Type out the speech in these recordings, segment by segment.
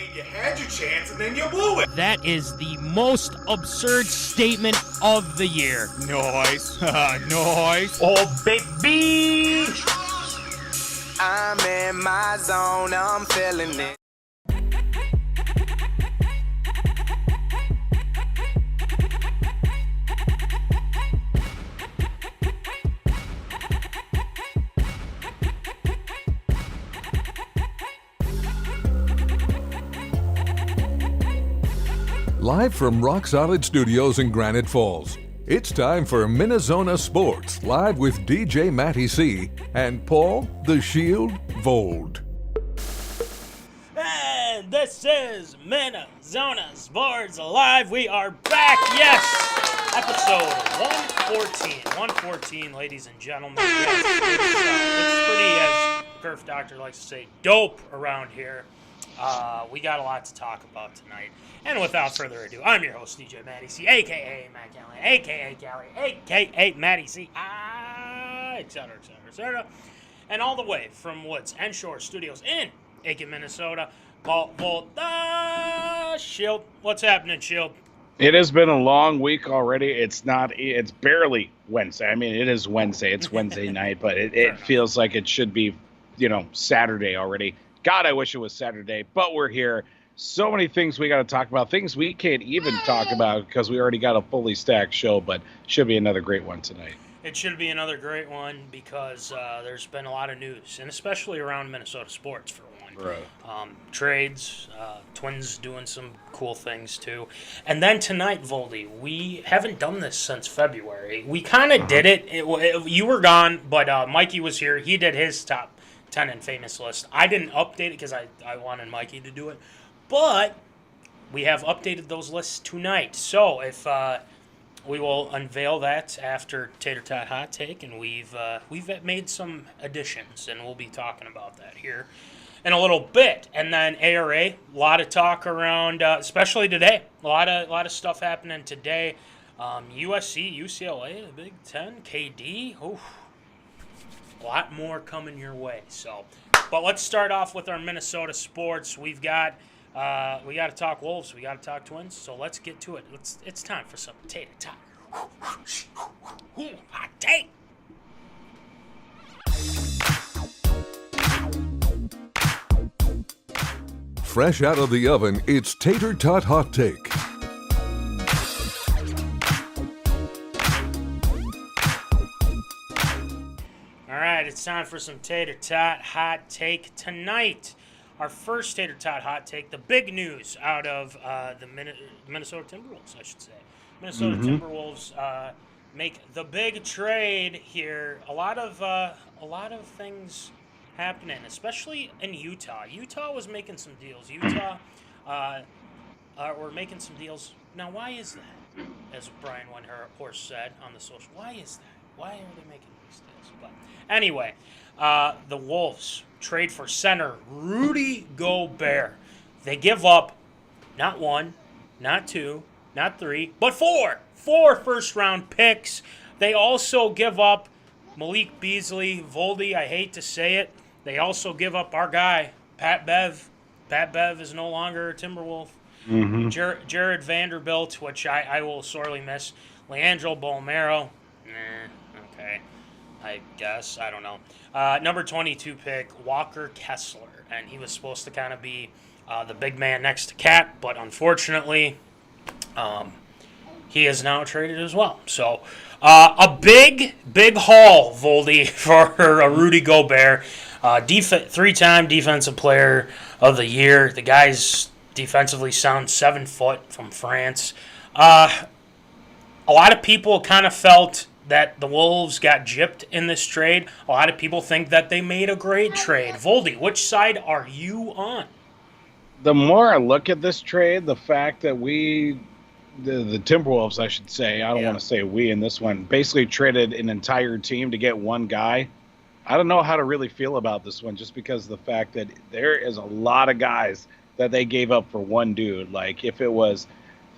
mean, you had your chance and then you blew it. That is the most absurd statement of the year. Nice. Nice. Oh, baby. I'm in my zone, I'm feeling it. Live from Rock Solid Studios in Granite Falls, it's time for MinneZona Sports, live with DJ Matty C. and Paul the Shield Vold. And this is MinneZona Sports Live. We are back, yes! Episode 114, ladies and gentlemen. Yes, it's pretty, as the Perf Doctor likes to say, dope around here. We got a lot to talk about tonight. And without further ado, I'm your host, DJ Matty C., a.k.a. Matt Callie, a.k.a. Callie, a.k.a. Matty C., etc., etc., etc. And all the way from Woods and Shore Studios in Aiken, Minnesota, Paul Volt, the Shield. What's happening, Shield? It has been a long week already. It's barely Wednesday. I mean, it is Wednesday. It's Wednesday night, but it feels like it should be, Saturday already. God, I wish it was Saturday, but we're here. So many things we got to talk about, things we can't even talk about because we already got a fully stacked show, but should be another great one tonight. It should be another great one because there's been a lot of news, and especially around Minnesota sports for one. Right. Trades, Twins doing some cool things too. And then tonight, Voldy, we haven't done this since February. We kind of did it. You were gone, but Mikey was here. He did his top 10 and famous list. I didn't update it because I wanted Mikey to do it. But we have updated those lists tonight. So if we will unveil that after Tater Tot Hot Take, and we've made some additions, and we'll be talking about that here in a little bit. And then ARA, a lot of talk around, especially today. A lot of stuff happening today. USC, UCLA, the Big Ten, KD. Oof. A lot more coming your way. So, but let's start off with our Minnesota sports. We got to talk Wolves. We got to talk Twins. So let's get to it. It's time for some Tater Tot Hot Take. Fresh out of the oven, it's Tater Tot Hot Take. It's time for some Tater Tot Hot Take tonight. Our first Tater Tot Hot Take, the big news out of the Minnesota Timberwolves, I should say. Minnesota Timberwolves make the big trade here. A lot of things happening, especially in Utah. Utah was making some deals. Utah were making some deals. Now, why is that? As Brian Windhorst said on the social, why is that? Why are they making these deals? But anyway, the Wolves trade for center Rudy Gobert. They give up not one, not two, not three, but four first-round picks. They also give up Malik Beasley, Voldy, I hate to say it. They also give up our guy, Pat Bev. Pat Bev is no longer a Timberwolf. Jared Vanderbilt, which I will sorely miss. Leandro Bolmero. Okay. I guess. I don't know. Number 22 pick, Walker Kessler. And he was supposed to kind of be the big man next to Cat, but unfortunately, he is now traded as well. So, a big haul, Voldy, for Rudy Gobert. Three-time Defensive Player of the Year. The guy's defensively sound, 7 foot from France. A lot of people kind of felt that the Wolves got gypped in this trade. A lot of people think that they made a great trade. Voldy, which side are you on? The more I look at this trade, the fact that the Timberwolves, I should say, I don't want to say we in this one, basically traded an entire team to get one guy. I don't know how to really feel about this one just because of the fact that there is a lot of guys that they gave up for one dude. Like, if it was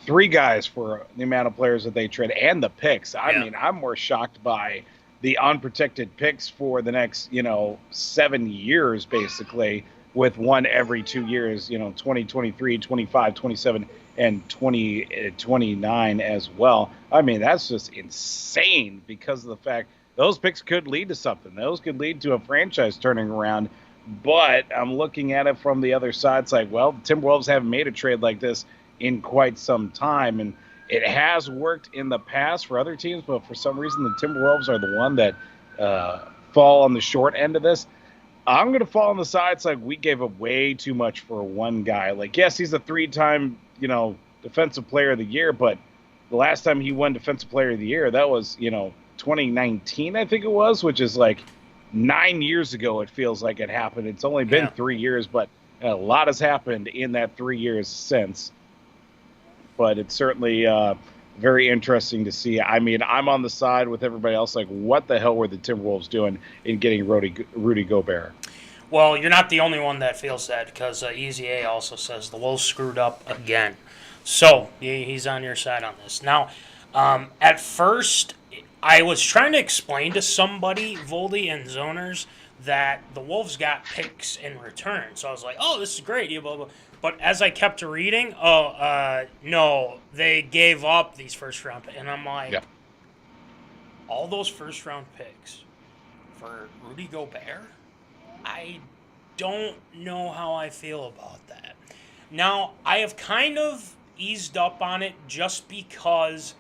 3 guys for the amount of players that they trade and the picks. I mean, I'm more shocked by the unprotected picks for the next, 7 years, basically, with one every 2 years, 2023, 25, 27, and 2029 as well. I mean, that's just insane because of the fact those picks could lead to something. Those could lead to a franchise turning around. But I'm looking at it from the other side. It's like, well, the Timberwolves haven't made a trade like this in quite some time. And it has worked in the past for other teams, but for some reason the Timberwolves are the one that fall on the short end of this. I'm going to fall on the side. It's like we gave up way too much for one guy. Like, yes, he's a 3-time, defensive player of the year, but the last time he won defensive player of the year, that was, 2019, I think it was, which is like 9 years ago. It feels like it happened. It's only been 3 years, but a lot has happened in that 3 years since. But it's certainly very interesting to see. I mean, I'm on the side with everybody else. Like, what the hell were the Timberwolves doing in getting Rudy Gobert? Well, you're not the only one that feels that, because Easy A also says the Wolves screwed up again. So he's on your side on this. Now, at first, I was trying to explain to somebody, Voldy and Zoners, that the Wolves got picks in return. So I was like, oh, this is great. Blah, blah. But as I kept reading, no, they gave up these first-round picks. And I'm like, all those first-round picks for Rudy Gobert? I don't know how I feel about that. Now, I have kind of eased up on it just because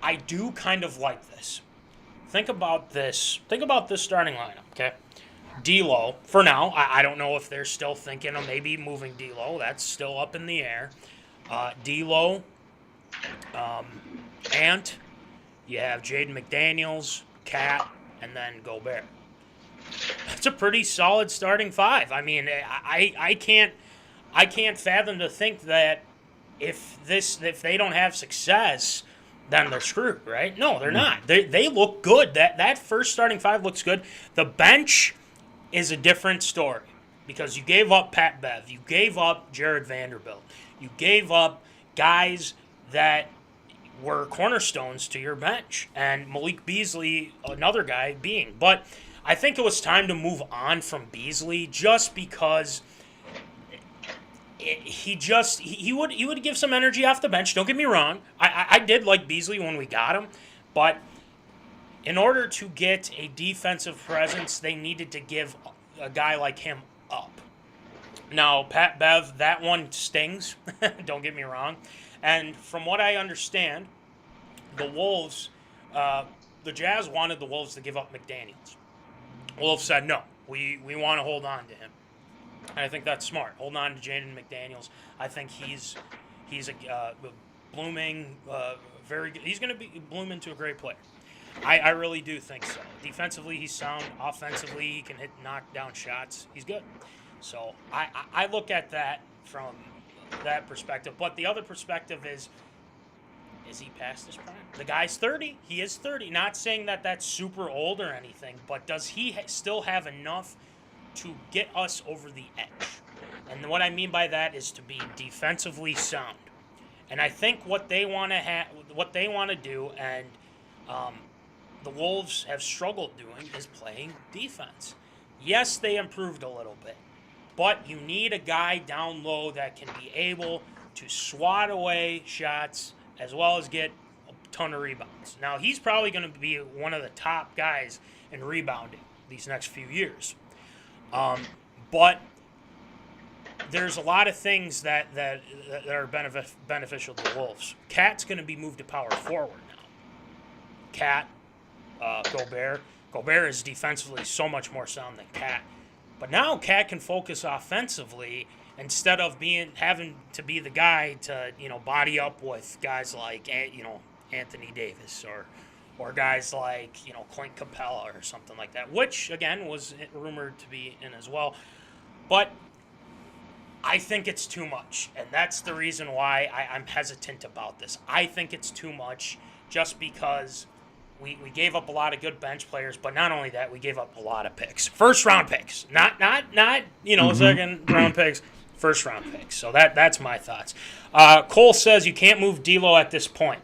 I do kind of like this. Think about this starting lineup, okay? D'Lo, for now, I don't know if they're still thinking of maybe moving D'Lo. That's still up in the air. D'Lo, Ant, you have Jaden McDaniels, Cat, and then Gobert. That's a pretty solid starting five. I mean, I can't fathom to think that if they don't have success, then they're screwed, right? No, they're not. They look good. That first starting five looks good. The bench is a different story because you gave up Pat Bev, you gave up Jared Vanderbilt, you gave up guys that were cornerstones to your bench, and Malik Beasley, another guy being. But I think it was time to move on from Beasley just because he would give some energy off the bench. Don't get me wrong. I did like Beasley when we got him, but in order to get a defensive presence, they needed to give a guy like him up. Now, Pat Bev, that one stings. Don't get me wrong. And from what I understand, the Wolves, the Jazz wanted the Wolves to give up McDaniels. Wolves said, no, we want to hold on to him. And I think that's smart. Hold on to Jaden McDaniels. I think he's a blooming, very good. He's going to bloom into a great player. I really do think so. Defensively, he's sound. Offensively, he can knock down shots. He's good. So I look at that from that perspective. But the other perspective is he past his prime? The guy's 30. He is 30. Not saying that that's super old or anything, but does he still have enough to get us over the edge? And what I mean by that is to be defensively sound. And I think what they want to do, and the Wolves have struggled doing, is playing defense. Yes, they improved a little bit, but you need a guy down low that can be able to swat away shots as well as get a ton of rebounds. Now, he's probably going to be one of the top guys in rebounding these next few years. But there's a lot of things that are beneficial to the Wolves. Cat's going to be moved to power forward now. Cat, Gobert. Gobert is defensively so much more sound than Cat. But now Cat can focus offensively instead of having to be the guy to, body up with guys like, Anthony Davis or guys like, Clint Capella or something like that, which, again, was rumored to be in as well. But I think it's too much, and that's the reason why I'm hesitant about this. I think it's too much just because we gave up a lot of good bench players, but not only that, we gave up a lot of picks. First-round picks, not second-round picks, first-round picks. So that's my thoughts. Cole says you can't move D'Lo at this point.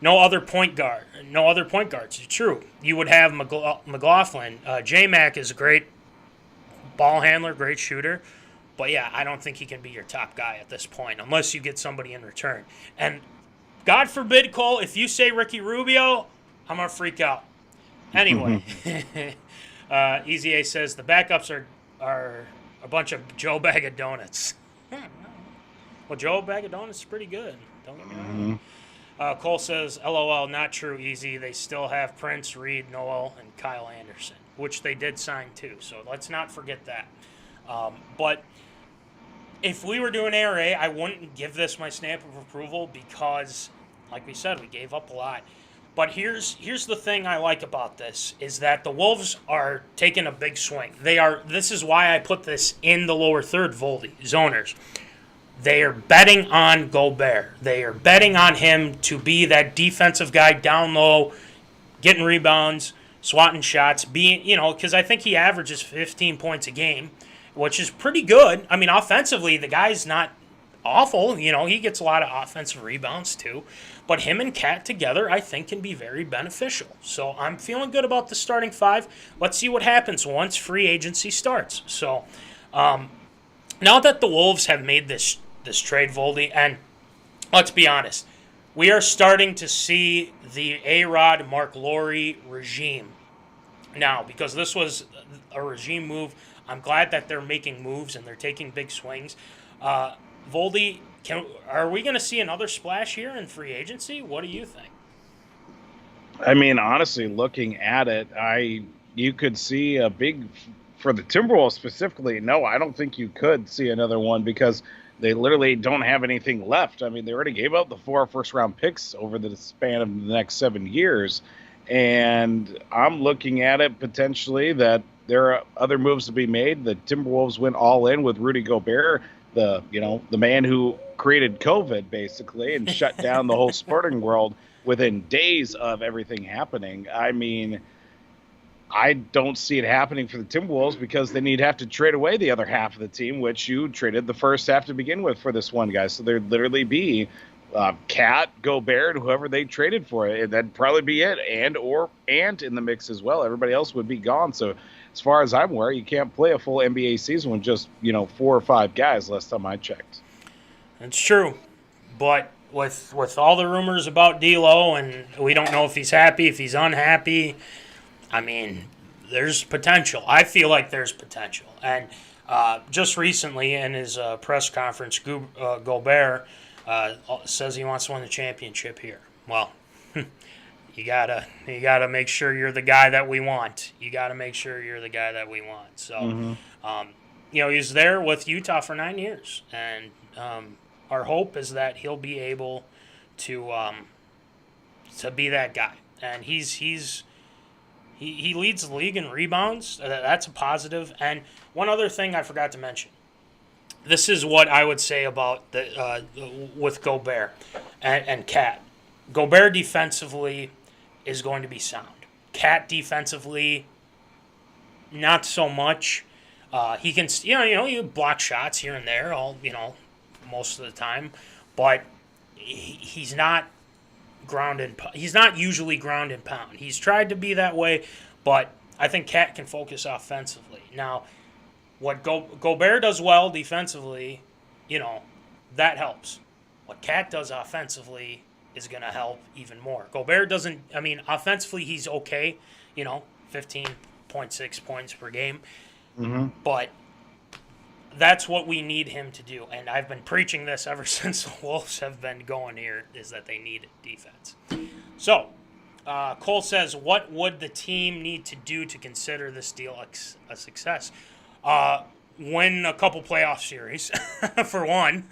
No other point guards. It's true. You would have McLaughlin. J-Mac is a great ball handler, great shooter. But, yeah, I don't think he can be your top guy at this point unless you get somebody in return. And God forbid, Cole, if you say Ricky Rubio, I'm going to freak out. Anyway, Easy A says the backups are a bunch of Joe Bag of Donuts. Well, Joe Bag of Donuts is pretty good. Don't get me wrong. Cole says, LOL, not true, Easy. They still have Prince, Reed, Noel, and Kyle Anderson, which they did sign too. So let's not forget that. But if we were doing ARA, I wouldn't give this my stamp of approval because, like we said, we gave up a lot. But here's the thing I like about this is that the Wolves are taking a big swing. This is why I put this in the lower third, Voldy, zoners. They are betting on Gobert. They are betting on him to be that defensive guy down low, getting rebounds, swatting shots, because I think he averages 15 points a game, which is pretty good. I mean, offensively, the guy's not awful. He gets a lot of offensive rebounds too. But him and Cat together, I think, can be very beneficial. So I'm feeling good about the starting five. Let's see what happens once free agency starts. So now that the Wolves have made this trade, Voldy, and let's be honest, we are starting to see the A-Rod Mark Lowry regime now, because this was a regime move. I'm glad that they're making moves and they're taking big swings. Voldy, are we going to see another splash here in free agency? What do you think? I mean, honestly, looking at it, you could see a big, for the Timberwolves specifically, no, I don't think you could see another one because they literally don't have anything left. I mean, they already gave up the 4 first-round picks over the span of the next 7 years, and I'm looking at it potentially that there are other moves to be made. The Timberwolves went all in with Rudy Gobert, the man who created COVID basically and shut down the whole sporting world within days of everything happening. I mean, I don't see it happening for the Timberwolves because then you'd have to trade away the other half of the team, which you traded the first half to begin with for this one guy. So there'd literally be Cat, Gobert, whoever they traded for it. That'd probably be it, and Ant in the mix as well. Everybody else would be gone. So as far as I'm aware, you can't play a full NBA season with just 4 or 5 guys. Last time I checked. That's true, but with all the rumors about D'Lo, and we don't know if he's happy, if he's unhappy. I mean, there's potential. I feel like there's potential. And just recently in his press conference, Gobert says he wants to win the championship here. Well, you gotta make sure you're the guy that we want. So, he was there with Utah for 9 years, and our hope is that he'll be able to be that guy. And he leads the league in rebounds. That's a positive. And one other thing I forgot to mention. This is what I would say about with Gobert and Cat. Gobert defensively is going to be sound. Cat defensively, not so much. He can, you block shots here and there, most of the time, but he's not he's not usually ground and pound. He's tried to be that way, but I think Cat can focus offensively. Now, what Gobert does well defensively, that helps. What Cat does offensively is going to help even more. Gobert doesn't, offensively he's okay, 15.6 points per game, but that's what we need him to do. And I've been preaching this ever since the Wolves have been going here, is that they need defense. So, Cole says, what would the team need to do to consider this deal a success? Win a couple playoff series, for one.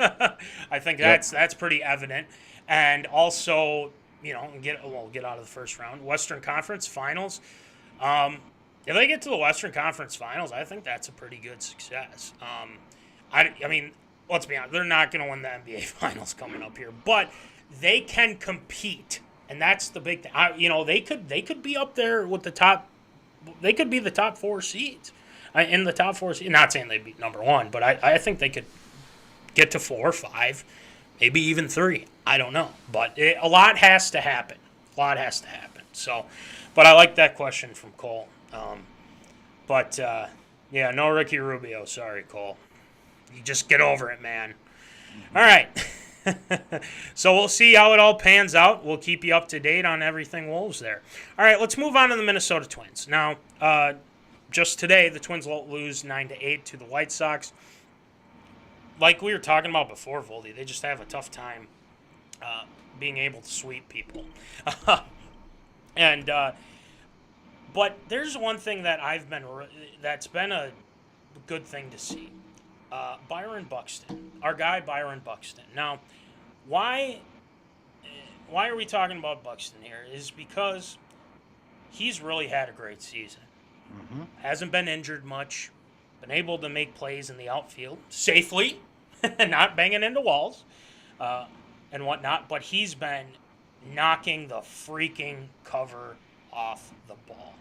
I think that's pretty evident. And also, get out of the first round. Western Conference Finals. If they get to the Western Conference Finals, I think that's a pretty good success. Let's be honest, they're not going to win the NBA Finals coming up here, but they can compete, and that's the big thing. They could be up there with the top. They could be the top 4 seeds in the top 4 seeds. Not saying they'd be number 1, but I think they could get to 4 or 5, maybe even 3. I don't know, but a lot has to happen. So, but I like that question from Cole. No Ricky Rubio. Sorry, Cole. You just get over it, man. All right. So we'll see how it all pans out. We'll keep you up to date on everything Wolves there. All right, let's move on to the Minnesota Twins. Now, just today, the Twins lose 9-8 to the White Sox. Like we were talking about before, Voldy, they just have a tough time being able to sweep people. But there's one thing that that's been a good thing to see. Byron Buxton, our guy Byron Buxton. Now, why are we talking about Buxton here? Is because he's really had a great season. Mm-hmm. Hasn't been injured much. Been able to make plays in the outfield safely, not banging into walls and whatnot. But he's been knocking the freaking cover off the ball.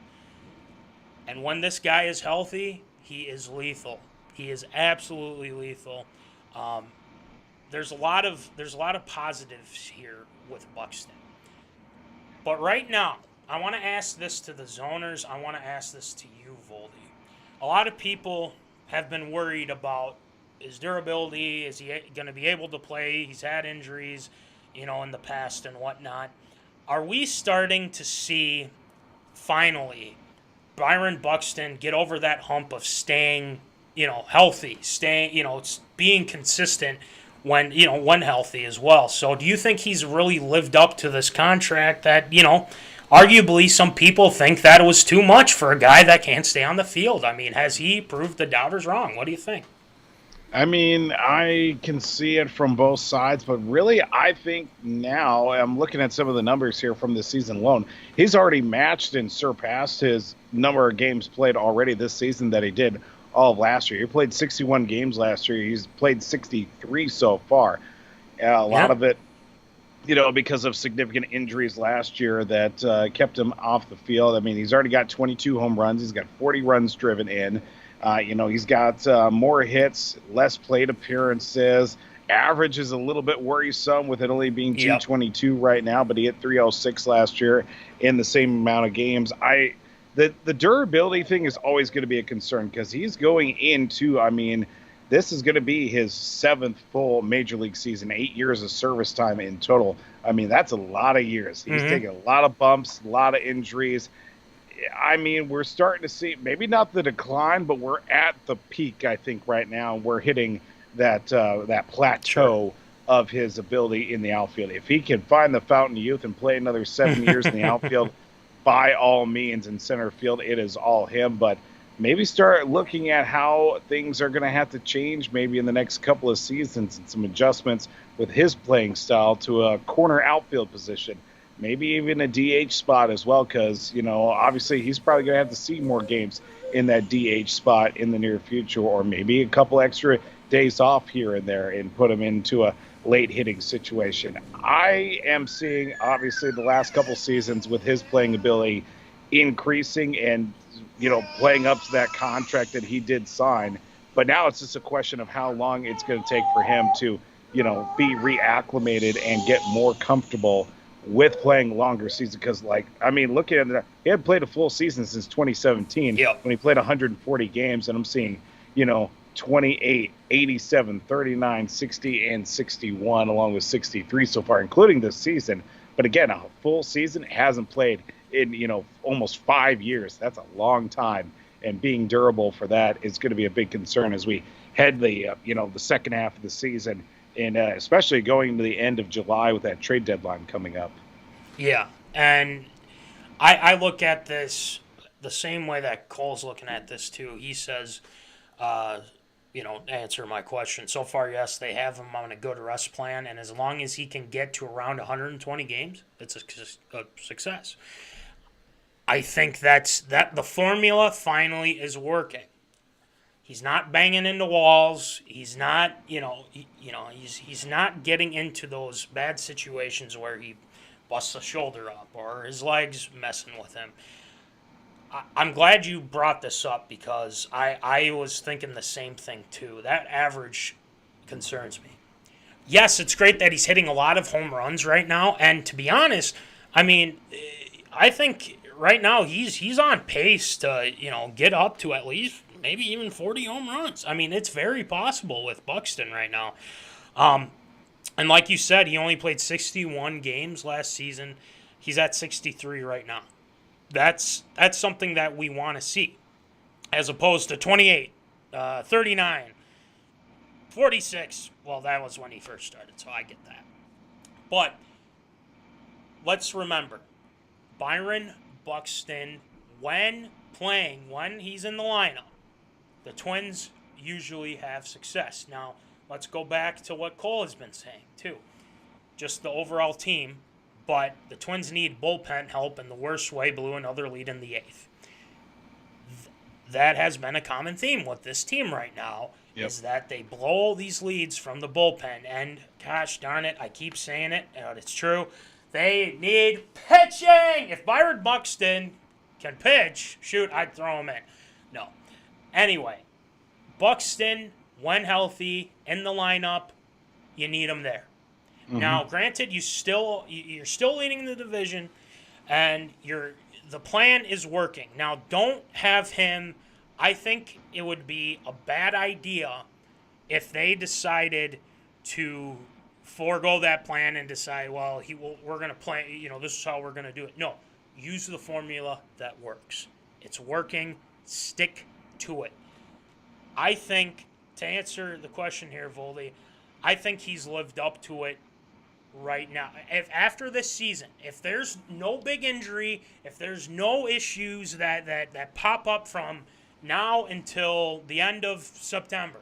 And when this guy is healthy, he is lethal. He is absolutely lethal. There's a lot of positives here with Buxton. But right now, I want to ask this to the zoners. I want to ask this to you, Voldy. A lot of people have been worried about his durability. Is he going to be able to play? He's had injuries, in the past and whatnot. Are we starting to see, finally, Byron Buxton get over that hump of staying, healthy, being consistent when healthy as well? So do you think he's really lived up to this contract that, arguably some people think that it was too much for a guy that can't stay on the field? I mean, has he proved the doubters wrong? What do you think? I mean, I can see it from both sides, but really I think now, I'm looking at some of the numbers here from this season alone, he's already matched and surpassed his number of games played already this season that he did all of last year. He played 61 games last year. He's played 63 so far. A lot of it, because of significant injuries last year that kept him off the field. I mean, he's already got 22 home runs. He's got 40 runs driven in. He's got more hits, less plate appearances. Average is a little bit worrisome with it only being 222 right now, but he hit 306 last year in the same amount of games. The durability thing is always going to be a concern because he's going into, this is going to be his 7th full major league season, 8 years of service time in total. I mean, that's a lot of years. He's taken a lot of bumps, a lot of injuries. I mean, we're starting to see maybe not the decline, but we're at the peak, I think, right now. We're hitting that plateau of his ability in the outfield. If he can find the fountain of youth and play another 7 years in the outfield, by all means, in center field, it is all him. But maybe start looking at how things are going to have to change maybe in the next couple of seasons and some adjustments with his playing style to a corner outfield position. Maybe even a DH spot as well, because, obviously he's probably going to have to see more games in that DH spot in the near future, or maybe a couple extra days off here and there and put him into a late hitting situation. I am seeing, obviously, the last couple seasons with his playing ability increasing and, playing up to that contract that he did sign. But now it's just a question of how long it's going to take for him to, be reacclimated and get more comfortable with playing longer season. Because, looking at that, he hadn't played a full season since 2017 when he played 140 games, and I'm seeing, 28, 87, 39, 60, and 61, along with 63 so far, including this season. But again, a full season hasn't played in, almost 5 years. That's a long time, and being durable for that is going to be a big concern as we head the second half of the season, and especially going to the end of July with that trade deadline coming up. Yeah, and I look at this the same way that Cole's looking at this too. He says, answer my question. So far, yes, they have him on a good rest plan, and as long as he can get to around 120 games, it's a success. I think that the formula finally is working. He's not banging into walls. He's not, he's not getting into those bad situations where he busts a shoulder up or his legs messing with him. I'm glad you brought this up because I was thinking the same thing too. That average concerns me. Yes, it's great that he's hitting a lot of home runs right now, and to be honest, I think right now he's on pace to get up to at least maybe even 40 home runs. I mean, it's very possible with Buxton right now. And like you said, he only played 61 games last season. He's at 63 right now. That's something that we want to see, as opposed to 28, 39, 46. Well, that was when he first started, so I get that. But let's remember, Byron Buxton, when playing, when he's in the lineup, the Twins usually have success. Now, let's go back to what Cole has been saying, too. Just the overall team, but the Twins need bullpen help in the worst way, blew another lead in the 8th. That has been a common theme with this team right now, is that they blow these leads from the bullpen. And, gosh darn it, I keep saying it, and it's true, they need pitching! If Byron Buxton can pitch, shoot, I'd throw him in. No. Anyway, Buxton, when healthy, in the lineup, you need him there. Mm-hmm. Now, granted, you're still leading the division, and the plan is working. Now, don't have him. I think it would be a bad idea if they decided to forego that plan and decide, well, we're going to play, this is how we're going to do it. No, use the formula that works. It's working. Stick to it. I think, to answer the question here, Voldy, I think he's lived up to it right now. After this season, if there's no big injury, if there's no issues that pop up from now until the end of September,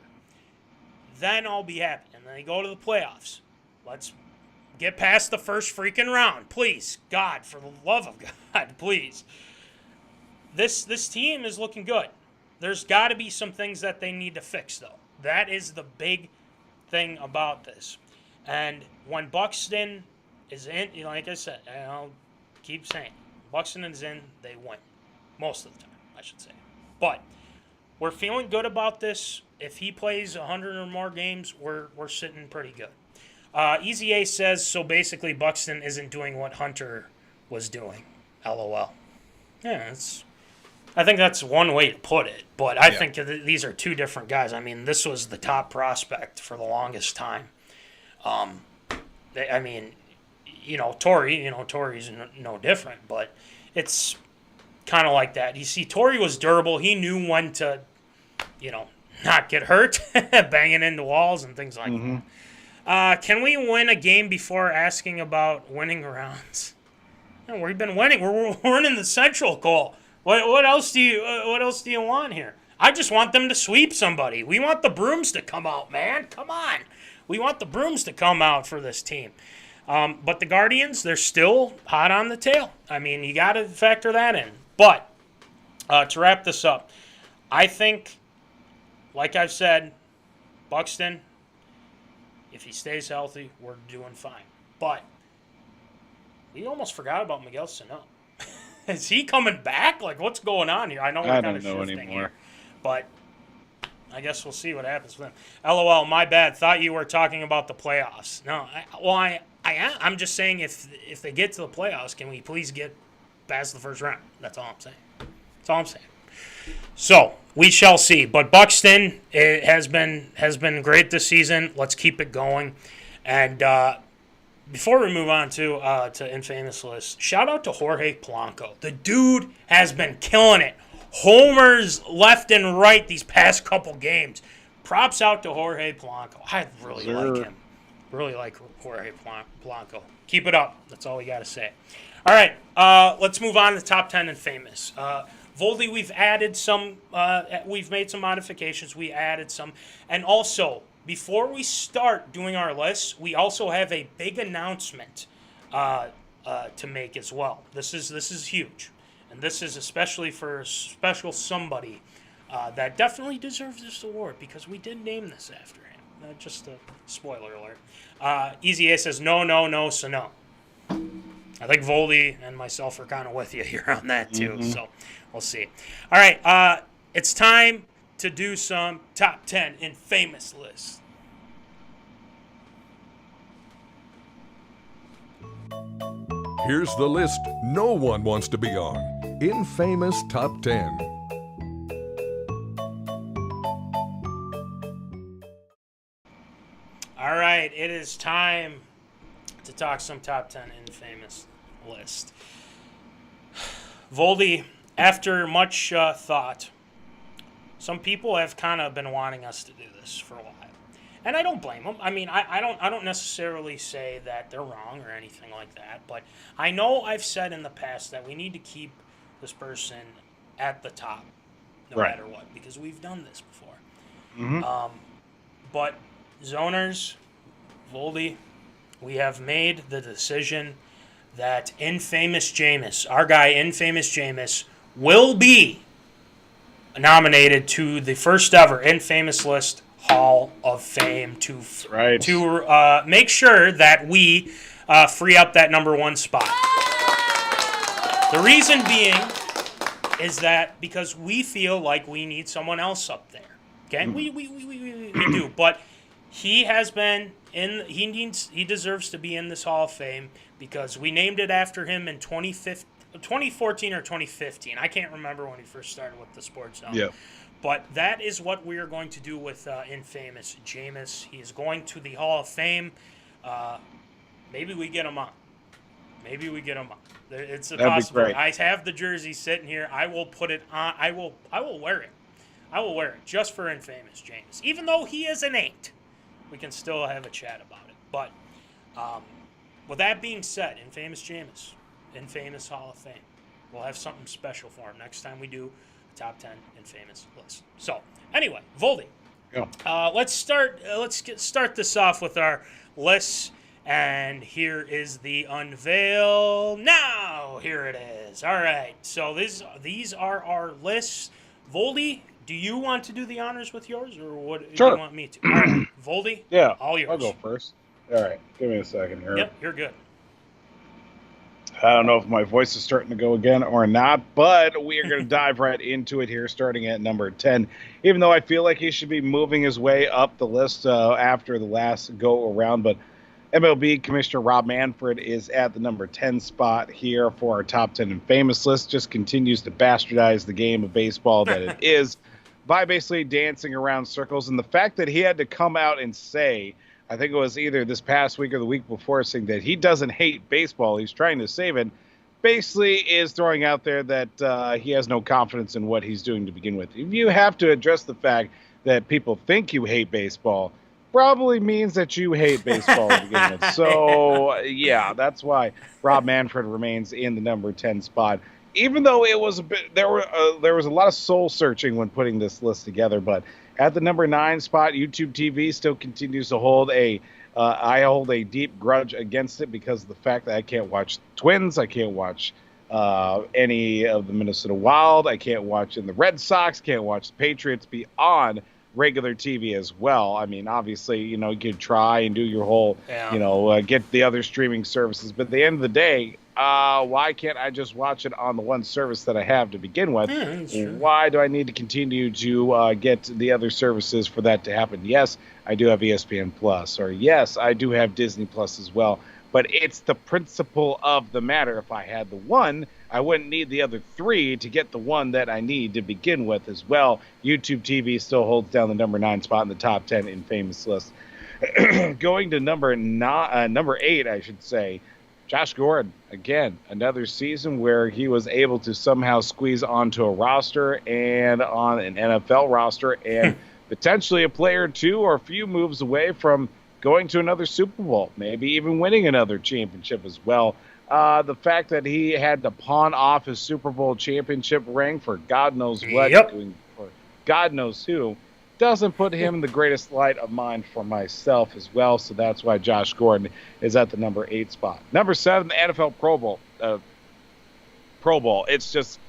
then I'll be happy. And then they go to the playoffs. Let's get past the first freaking round. Please, God, for the love of God, please. This team is looking good. There's got to be some things that they need to fix, though. That is the big thing about this. And when Buxton is in, like I said, and I'll keep saying, Buxton is in, they win. Most of the time, I should say. But we're feeling good about this. If he plays 100 or more games, we're sitting pretty good. Easy A says, so basically Buxton isn't doing what Hunter was doing. LOL. Yeah, I think that's one way to put it. But I think these are two different guys. I mean, this was the top prospect for the longest time. Torrey's no different, but it's kind of like that. You see, Torrey was durable. He knew when to, not get hurt, banging into walls and things like that. Can we win a game before asking about winning rounds? No, we've been winning. We're winning the Central, Cole. What else do you want here? I just want them to sweep somebody. We want the brooms to come out, man. Come on. We want the brooms to come out for this team. But the Guardians, they're still hot on the tail. I mean, you got to factor that in. But to wrap this up, I think, like I've said, Buxton, if he stays healthy, we're doing fine. But we almost forgot about Miguel Sano. Is he coming back? Like, what's going on here? I know we're kind of shifting anymore. Here, but I guess we'll see what happens with him. LOL, my bad. Thought you were talking about the playoffs. No, I am. I'm just saying if they get to the playoffs, can we please get past the first round? That's all I'm saying. That's all I'm saying. So we shall see. But Buxton has been great this season. Let's keep it going. And before we move on to Infamous List, shout out to Jorge Polanco. The dude has been killing it. Homers left and right these past couple games. Props out to Jorge Polanco. I really like him. Really like Jorge Polanco. Keep it up. That's all we got to say. All right, let's move on to the top 10 Infamous. Voldy, we've added some. We've made some modifications. We added some. And also, before we start doing our lists, we also have a big announcement to make as well. This is huge. And this is especially for a special somebody that definitely deserves this award because we did name this after him. Just a spoiler alert. Easy A says, no, so no. I think Voldy and myself are kind of with you here on that too, so we'll see. All right, it's time to do some top 10 Infamous lists. Here's the list no one wants to be on. Infamous Top 10. All right, it is time to talk some top 10 infamous list. Voldy, after much thought, some people have kind of been wanting us to do this for a while. And I don't blame them. I mean, I don't necessarily say that they're wrong or anything like that, but I know I've said in the past that we need to keep this person at the top no matter what, because we've done this before. Mm-hmm. But zoners, Voldy, we have made the decision that Infamous Jameis, our guy Infamous Jameis, will be nominated to the first ever Infamous List Hall of Fame to make sure that we free up that number 1 spot. The reason being is that because we feel like we need someone else up there. Okay, we do, but he has been in. He deserves to be in this Hall of Fame because we named it after him in 2014 or 2015. I can't remember when he first started with the Sports Zone. Yeah. But that is what we are going to do with Infamous Jameis. He is going to the Hall of Fame. Maybe we get him on. It's a possibility. I have the jersey sitting here. I will put it on. I will wear it. I will wear it just for Infamous Jameis. Even though he is an 8, we can still have a chat about it. But with that being said, Infamous Jameis, Infamous Hall of Fame. We'll have something special for him next time we do a top 10 Infamous list. So anyway, Voldy. Yeah. Let's start this off with our lists. And here is the unveil now. Here it is. All right. So these are our lists. Voldy, do you want to do the honors with yours, or what do you want me to? All right. Voldy, yeah, all yours. I'll go first. All right. Give me a second here. Yep, you're good. I don't know if my voice is starting to go again or not, but we are going to dive right into it here, starting at number 10. Even though I feel like he should be moving his way up the list after the last go-around, but MLB Commissioner Rob Manfred is at the number 10 spot here for our top 10 infamous list. Just continues to bastardize the game of baseball that it is by basically dancing around circles. And the fact that he had to come out and say, I think it was either this past week or the week before, saying that he doesn't hate baseball, he's trying to save it, basically is throwing out there that he has no confidence in what he's doing to begin with. If you have to address the fact that people think you hate baseball, probably means that you hate baseball to begin with. So, yeah, that's why Rob Manfred remains in the number 10 spot. Even though it was a bit, there was a lot of soul searching when putting this list together. But at the number 9 spot, YouTube TV still continues to hold I hold a deep grudge against it because of the fact that I can't watch Twins, I can't watch any of the Minnesota Wild, I can't watch in the Red Sox, can't watch the Patriots be on regular TV as well. I mean, obviously, you could try and do your whole, get the other streaming services. But at the end of the day, why can't I just watch it on the one service that I have to begin with? Why do I need to continue to get the other services for that to happen? Yes, I do have ESPN Plus, or yes, I do have Disney Plus as well. But it's the principle of the matter. If I had the one, I wouldn't need the other 3 to get the one that I need to begin with as well. YouTube TV still holds down the number 9 spot in the top 10 infamous list. Going to number 8, I should say, Josh Gordon. Again, another season where he was able to somehow squeeze onto a roster and on an NFL roster and potentially a player or 2 or a few moves away from going to another Super Bowl, maybe even winning another championship as well. The fact that he had to pawn off his Super Bowl championship ring for God knows what, doing for God knows who, doesn't put him in the greatest light of mind for myself as well. So that's why Josh Gordon is at the number 8 spot. Number 7, the NFL Pro Bowl. It's just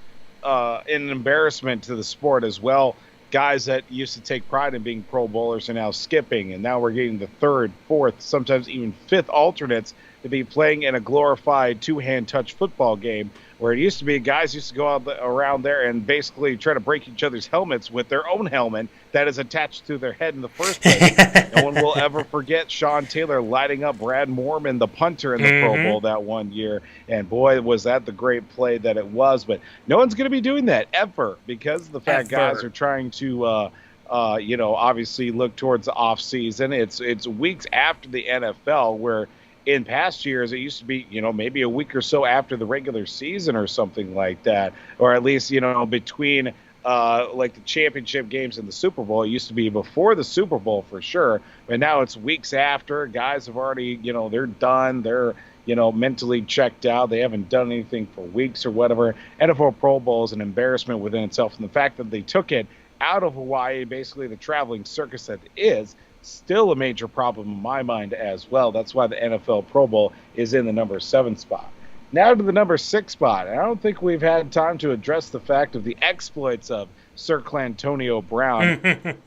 an embarrassment to the sport as well. Guys that used to take pride in being Pro Bowlers are now skipping, and now we're getting the 3rd, 4th, sometimes even 5th alternates to be playing in a glorified 2-hand touch football game, where it used to be guys used to go out around there and basically try to break each other's helmets with their own helmet that is attached to their head in the first place. No one will ever forget Sean Taylor lighting up Brad Mormon, the punter, in the Pro Bowl that one year. And boy, was that the great play that it was. But no one's going to be doing that ever because of the fact guys are trying to obviously look towards the off season. It's weeks after the NFL, where in past years it used to be, maybe a week or so after the regular season or something like that, or at least, between like the championship games and the Super Bowl. It used to be before the Super Bowl for sure, but now it's weeks after. Guys have already, they're done. They're, mentally checked out. They haven't done anything for weeks or whatever. NFL Pro Bowl is an embarrassment within itself, and the fact that they took it out of Hawaii, basically the traveling circus that is, still a major problem in my mind as well. That's why the NFL Pro Bowl is in the number 7 spot. Now to the number 6 spot. I don't think we've had time to address the fact of the exploits of Sir Clantonio Brown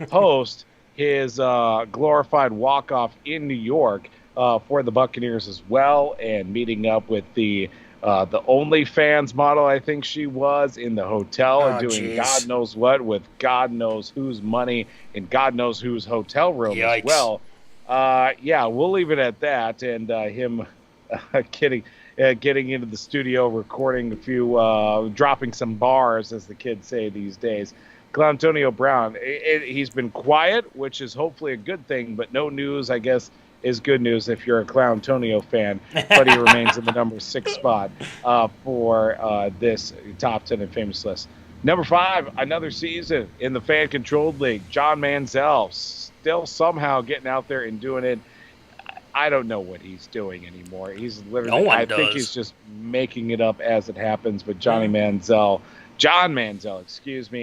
post his glorified walk-off in New York for the Buccaneers as well, and meeting up with the OnlyFans model, I think she was, in the hotel, and doing God knows what with God knows whose money and God knows whose hotel room as well. We'll leave it at that, and him getting into the studio, recording a few, dropping some bars, as the kids say these days. Clantonio Brown, he's been quiet, which is hopefully a good thing, but no news, I guess, is good news if you're a Clantonio fan, but he remains in the number 6 spot for this top 10 and famous list. Number 5, another season in the fan-controlled league. John Manziel still somehow getting out there and doing it. I don't know what he's doing anymore. He's literally, I think he's just making it up as it happens. But John Manziel,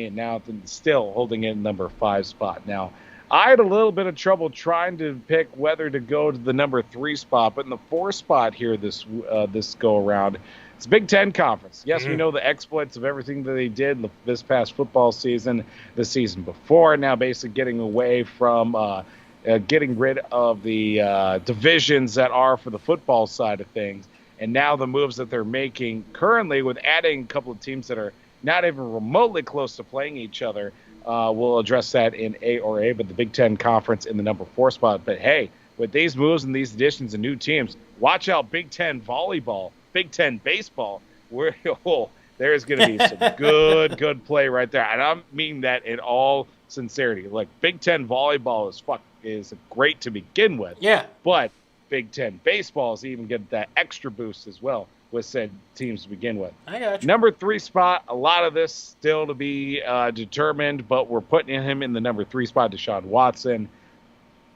and now still holding in number 5 spot. Now, I had a little bit of trouble trying to pick whether to go to the number 3 spot, but in the 4 spot here this go around, it's Big Ten Conference. Yes, we know the exploits of everything that they did this past football season, the season before. Now, basically getting away from getting rid of the divisions that are for the football side of things, and now the moves that they're making currently with adding a couple of teams that are not even remotely close to playing each other. We'll address that in A or A, but the Big Ten Conference in the number 4 spot. But hey, with these moves and these additions and new teams, watch out Big Ten volleyball, Big Ten baseball. There's going to be some good play right there. And I mean that in all sincerity. Like, Big Ten volleyball is great to begin with. Yeah. But Big Ten baseball is even get that extra boost as well with said teams to begin with. I got you. Number 3 spot, a lot of this still to be determined, but we're putting him in the number 3 spot, Deshaun Watson.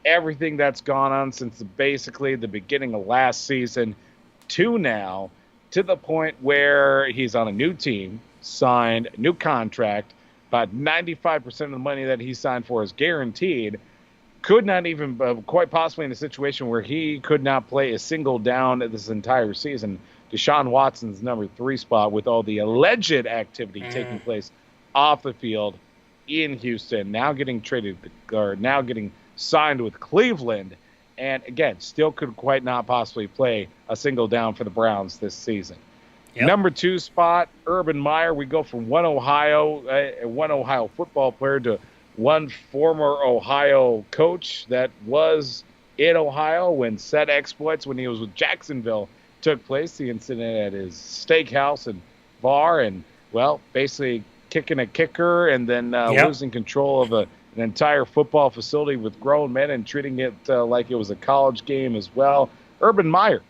Everything that's gone on since basically the beginning of last season to now, to the point where he's on a new team, signed a new contract, about 95% of the money that he signed for is guaranteed, could not even, quite possibly in a situation where he could not play a single down this entire season. Deshaun Watson's number 3 spot with all the alleged activity taking place off the field in Houston, now getting signed with Cleveland, and again, still could quite not possibly play a single down for the Browns this season. Yep. Number 2 spot, Urban Meyer. We go from one Ohio football player to one former Ohio coach that was in Ohio when said exploits when he was with Jacksonville took place, the incident at his steakhouse and bar, and, well, basically kicking a kicker and then losing control of an entire football facility with grown men and treating it like it was a college game as well. Urban Meyer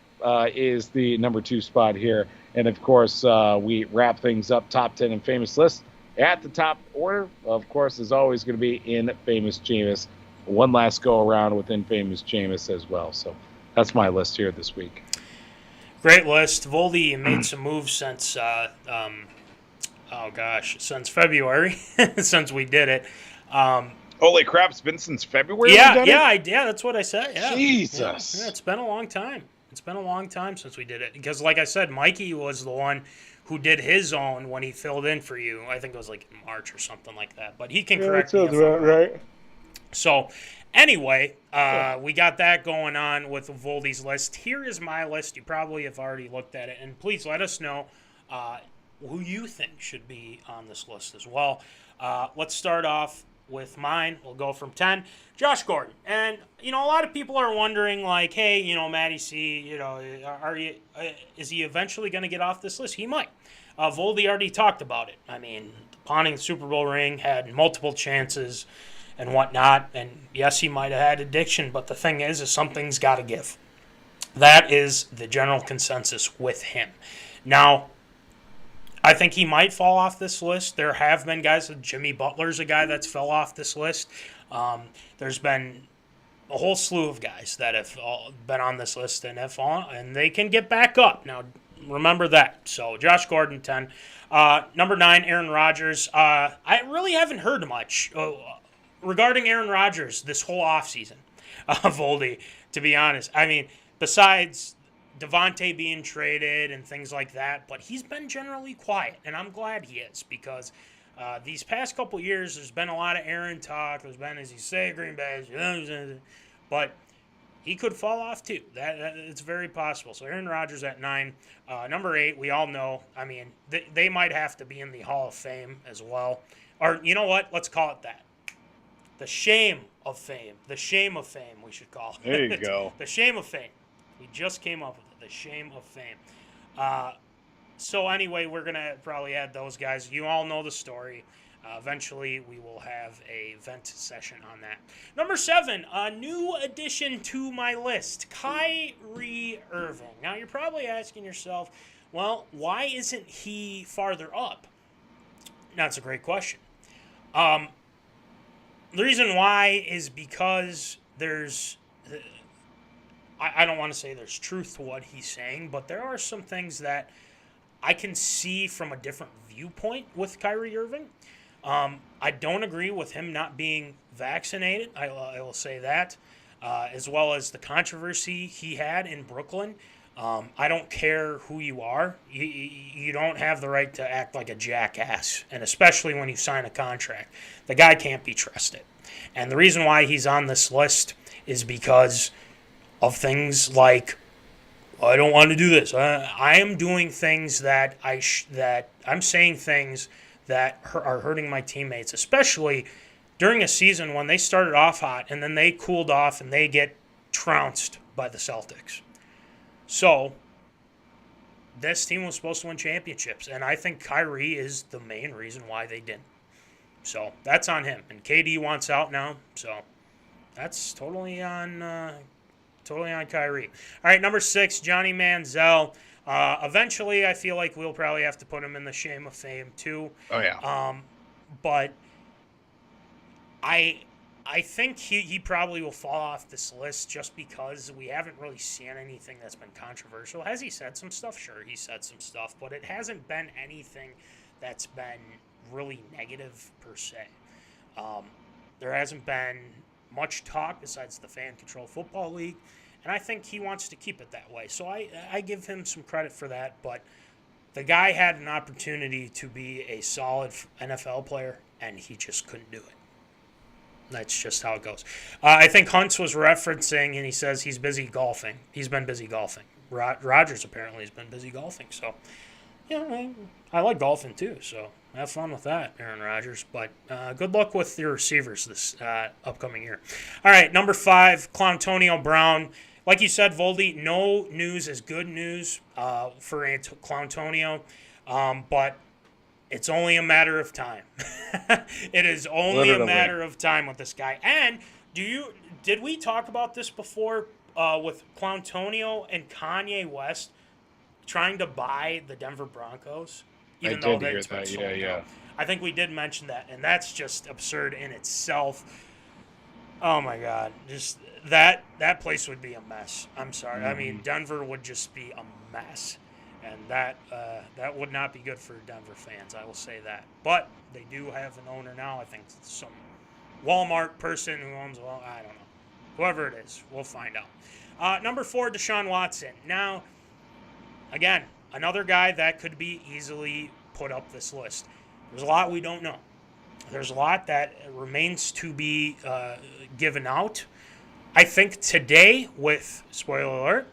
is the number 2 spot here. And, of course, we wrap things up, top 10 and famous list. At the top order, of course, is always going to be in Famous Jameis. One last go around within Famous Jameis as well. So that's my list here this week. Great list. Voldy made some moves since, since February, since we did it. Holy crap, it's been since February? Yeah, that's what I said. Yeah. Jesus. Yeah, it's been a long time. It's been a long time since we did it. Because, like I said, Mikey was the one who did his own when he filled in for you. I think it was like in March or something like that. But he can correct me if I'm wrong. Right. So, anyway, we got that going on with Voldy's list. Here is my list. You probably have already looked at it. And please let us know who you think should be on this list as well. Let's start off with mine. We'll go from 10. Josh Gordon. And, a lot of people are wondering, like, hey, Matty C, is he eventually going to get off this list? He might. Voldy already talked about it. I mean, pawning the Super Bowl ring, had multiple chances, and whatnot. And yes, he might have had addiction, but the thing is something's got to give. That is the general consensus with him. Now, I think he might fall off this list. There have been guys. Jimmy Butler's a guy that's fell off this list. There's been a whole slew of guys that have been on this list and have fallen, and they can get back up. Now, remember that. So, Josh Gordon, 10. Number 9, Aaron Rodgers. I really haven't heard much regarding Aaron Rodgers this whole offseason, Voldy, to be honest. I mean, besides Devontae being traded and things like that, but he's been generally quiet, and I'm glad he is, because these past couple years, there's been a lot of Aaron talk. There's been, as you say, Green Bay, but he could fall off too. That it's very possible. So Aaron Rodgers at 9. Number 8, we all know. I mean, they might have to be in the Hall of Fame as well. Or you know what? Let's call it that. The shame of fame. The shame of fame, we should call it. There you go. The shame of fame. We just came up with it. The shame of fame. So anyway, we're going to probably add those guys. You all know the story. Eventually, we will have a vent session on that. Number 7, a new addition to my list, Kyrieirving. Now, you're probably asking yourself, well, why isn't he farther up? That's a great question. The reason why is because there's... I don't want to say there's truth to what he's saying, but there are some things that I can see from a different viewpoint with Kyrieirving. I don't agree with him not being vaccinated. I will say that, as well as the controversy he had in Brooklyn. I don't care who you are. You don't have the right to act like a jackass, and especially when you sign a contract. The guy can't be trusted. And the reason why he's on this list is because of things like, I don't want to do this. I am doing things that I'm saying things that are hurting my teammates, especially during a season when they started off hot and then they cooled off and they get trounced by the Celtics. So this team was supposed to win championships, and I think Kyrie is the main reason why they didn't. So that's on him. And KD wants out now, so that's totally on Kyrie. All right, number 6, Johnny Manziel. Eventually, I feel like we'll probably have to put him in the shame of fame too. Oh yeah. But I think he probably will fall off this list just because we haven't really seen anything that's been controversial. Has he said some stuff? Sure, he said some stuff, but it hasn't been anything that's been really negative per se. There hasn't been much talk besides the fan-controlled football league, and I think he wants to keep it that way. So I give him some credit for that, but the guy had an opportunity to be a solid NFL player, and he just couldn't do it. That's just how it goes. I think Huntz was referencing, and he says he's busy golfing. He's been busy golfing. Rodgers apparently has been busy golfing. So, yeah, I like golfing too. So have fun with that, Aaron Rodgers. But good luck with your receivers this upcoming year. All right, number 5, Clowntonio Brown. Like you said, Voldy, no news is good news for Clowntonio, but it's only a matter of time. It is only Literally. a matter of time with this guy. And did we talk about this before with Clowntonio and Kanye West trying to buy the Denver Broncos? Even though hear it's been that. sold Yeah. out. I think we did mention that, and that's just absurd in itself. Oh my God, just that place would be a mess. I'm sorry. I mean, Denver would just be a mess. And that would not be good for Denver fans, I will say that. But they do have an owner now. I think some Walmart person who owns, well, I don't know. Whoever it is, we'll find out. Number 4, Deshaun Watson. Now, again, another guy that could be easily put up this list. There's a lot we don't know. There's a lot that remains to be given out. I think today, with, spoiler alert,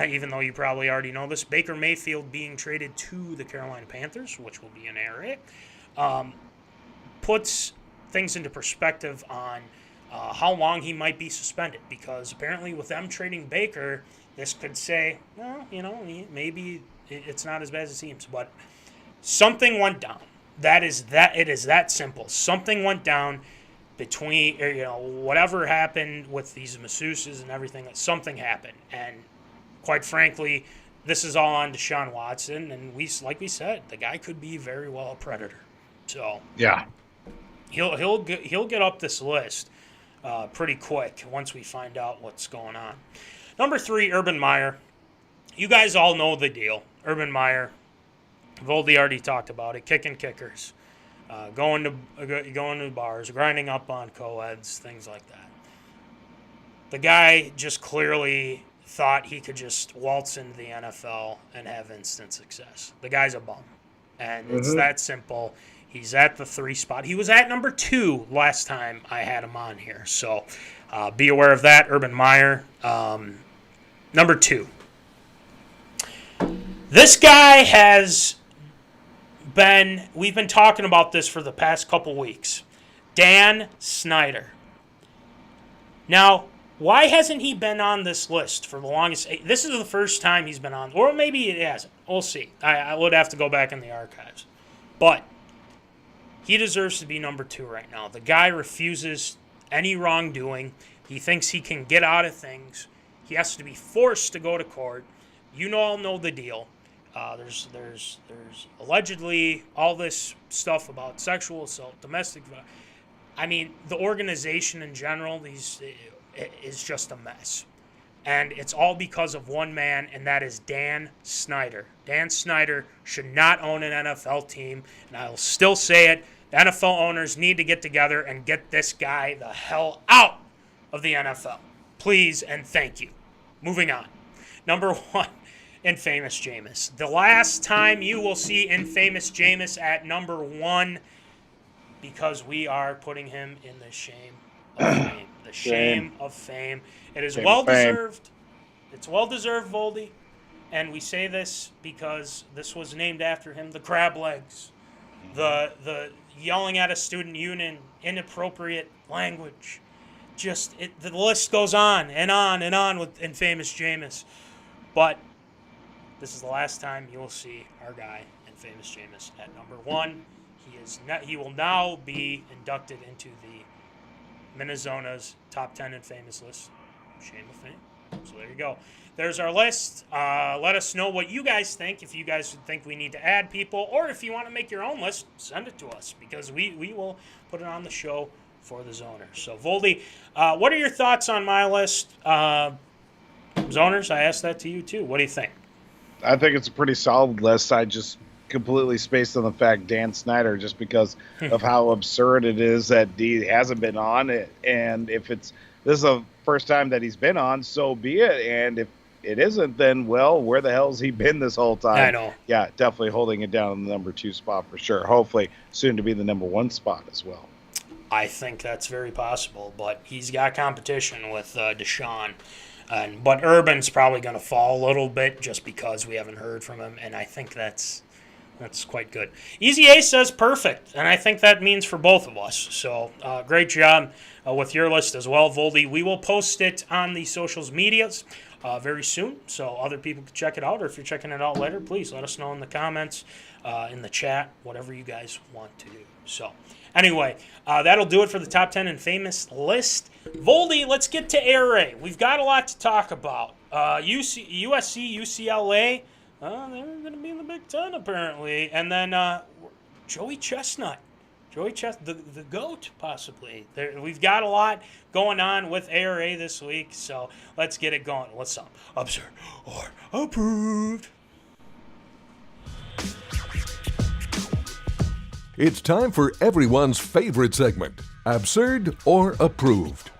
even though you probably already know this, Baker Mayfield being traded to the Carolina Panthers, which will be an ARA, puts things into perspective on how long he might be suspended. Because apparently with them trading Baker, this could say, well, maybe it's not as bad as it seems. But something went down. It is that simple. Something went down. between, whatever happened with these masseuses and everything, something happened. And quite frankly, this is all on Deshaun Watson. And like we said, the guy could be very well a predator. So Yeah. he'll get up this list pretty quick once we find out what's going on. Number 3, Urban Meyer. You guys all know the deal. Urban Meyer, Voldy already talked about it, kicking kickers, going to bars, grinding up on co-eds, things like that. The guy just clearly thought he could just waltz into the NFL and have instant success. The guy's a bum. And it's that simple. He's at the 3 spot. He was at number 2 last time I had him on here. So be aware of that. Urban Meyer, number 2. This guy has been, we've been talking about this for the past couple weeks. Dan Snyder. Now, why hasn't he been on this list for the longest? This is the first time he's been on, or maybe it hasn't. We'll see. I would have to go back in the archives. But he deserves to be number 2 right now. The guy refuses any wrongdoing. He thinks he can get out of things. He has to be forced to go to court. You all know the deal. There's allegedly all this stuff about sexual assault, domestic violence. I mean, the organization in general is just a mess. And it's all because of one man, and that is Dan Snyder. Dan Snyder should not own an NFL team, and I will still say it. The NFL owners need to get together and get this guy the hell out of the NFL. Please and thank you. Moving on. Number 1, Infamous Jameis. The last time you will see Infamous Jameis at number 1, because we are putting him in the shame of fame. The shame of fame. It is well-deserved. It's well-deserved, Voldy. And we say this because this was named after him. The crab legs. The yelling at a student union, inappropriate language. The list goes on and on and on with Infamous Jameis. But this is the last time you will see our guy, Infamous Jameis, at number 1. He will now be inducted into the MinneZona's top 10 Infamous list. Shame of fame. So there you go. There's our list. Let us know what you guys think. If you guys think we need to add people, or if you want to make your own list, send it to us, because we will put it on the show for the zoners. So, Voldy, what are your thoughts on my list? Zoners, I asked that to you too. What do you think? I think it's a pretty solid list. I just completely spaced on the fact Dan Snyder, just because of how absurd it is that he hasn't been on it. And if this is the first time that he's been on, so be it. And if it isn't, then, well, where the hell's he been this whole time? I know. Yeah, definitely holding it down in the number 2 spot for sure. Hopefully soon to be the number 1 spot as well. I think that's very possible, but he's got competition with Deshaun. But Urban's probably going to fall a little bit just because we haven't heard from him, and I think that's quite good. Easy A says perfect, and I think that means for both of us. So great job with your list as well, Voldy. We will post it on the socials medias very soon, so other people can check it out, or if you're checking it out later, please let us know in the comments, in the chat, whatever you guys want to do. So anyway, that'll do it for the top 10 Infamous list. Voldy, let's get to Air Raid. We've got a lot to talk about. USC, UCLA, they're going to be in the Big Ten apparently. And then Joeychestnut, the GOAT possibly. We've got a lot going on with ARA this week, so let's get it going. What's up? Absurd or approved? It's time for everyone's favorite segment, Absurd or Approved.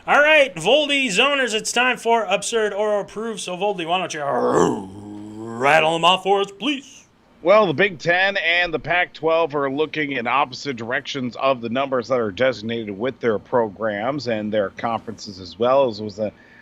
All right, Voldy Zoners, it's time for Absurd or Approved. So, Voldy, why don't you rattle them off for us, please? Well, the Big Ten and the Pac-12 are looking in opposite directions of the numbers that are designated with their programs and their conferences as well. As was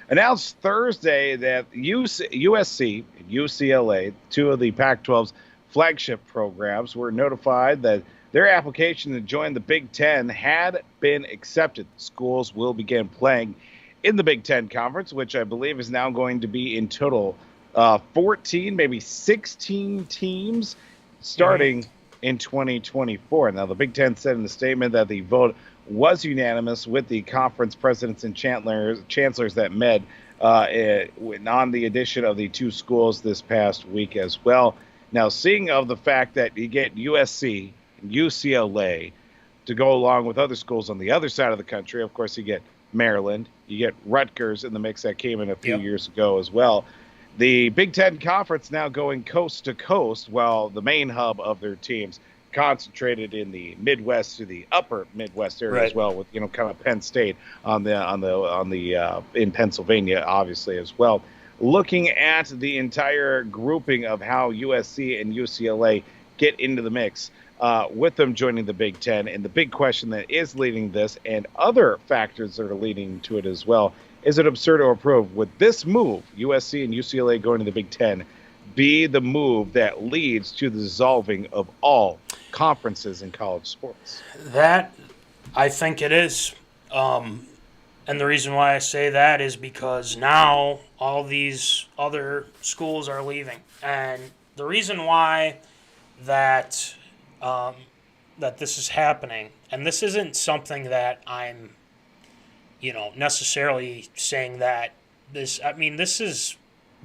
announced Thursday that USC and UCLA, 2 of the Pac-12's flagship programs, were notified that their application to join the Big Ten had been accepted. Schools will begin playing in the Big Ten Conference, which I believe is now going to be in total 14, maybe 16 teams starting in 2024. Now, the Big Ten said in the statement that the vote was unanimous with the conference presidents and chancellors that met on the addition of the 2 schools this past week as well. Now, seeing of the fact that you get USC and UCLA to go along with other schools on the other side of the country, of course, you get Maryland, you get Rutgers in the mix that came in a few years ago as well. The Big Ten Conference now going coast to coast, while the main hub of their teams concentrated in the Midwest to the upper Midwest area as well, with kind of Penn State on the in Pennsylvania, obviously as well. Looking at the entire grouping of how USC and UCLA get into the mix, with them joining the Big Ten, and the big question that is leading this, and other factors that are leading to it as well, is it absurd or approved? Would this move, USC and UCLA going to the Big Ten, be the move that leads to the dissolving of all conferences in college sports? That, I think it is. And the reason why I say that is because now all these other schools are leaving. And the reason why that this is happening, and this isn't something that I'm, necessarily saying that this is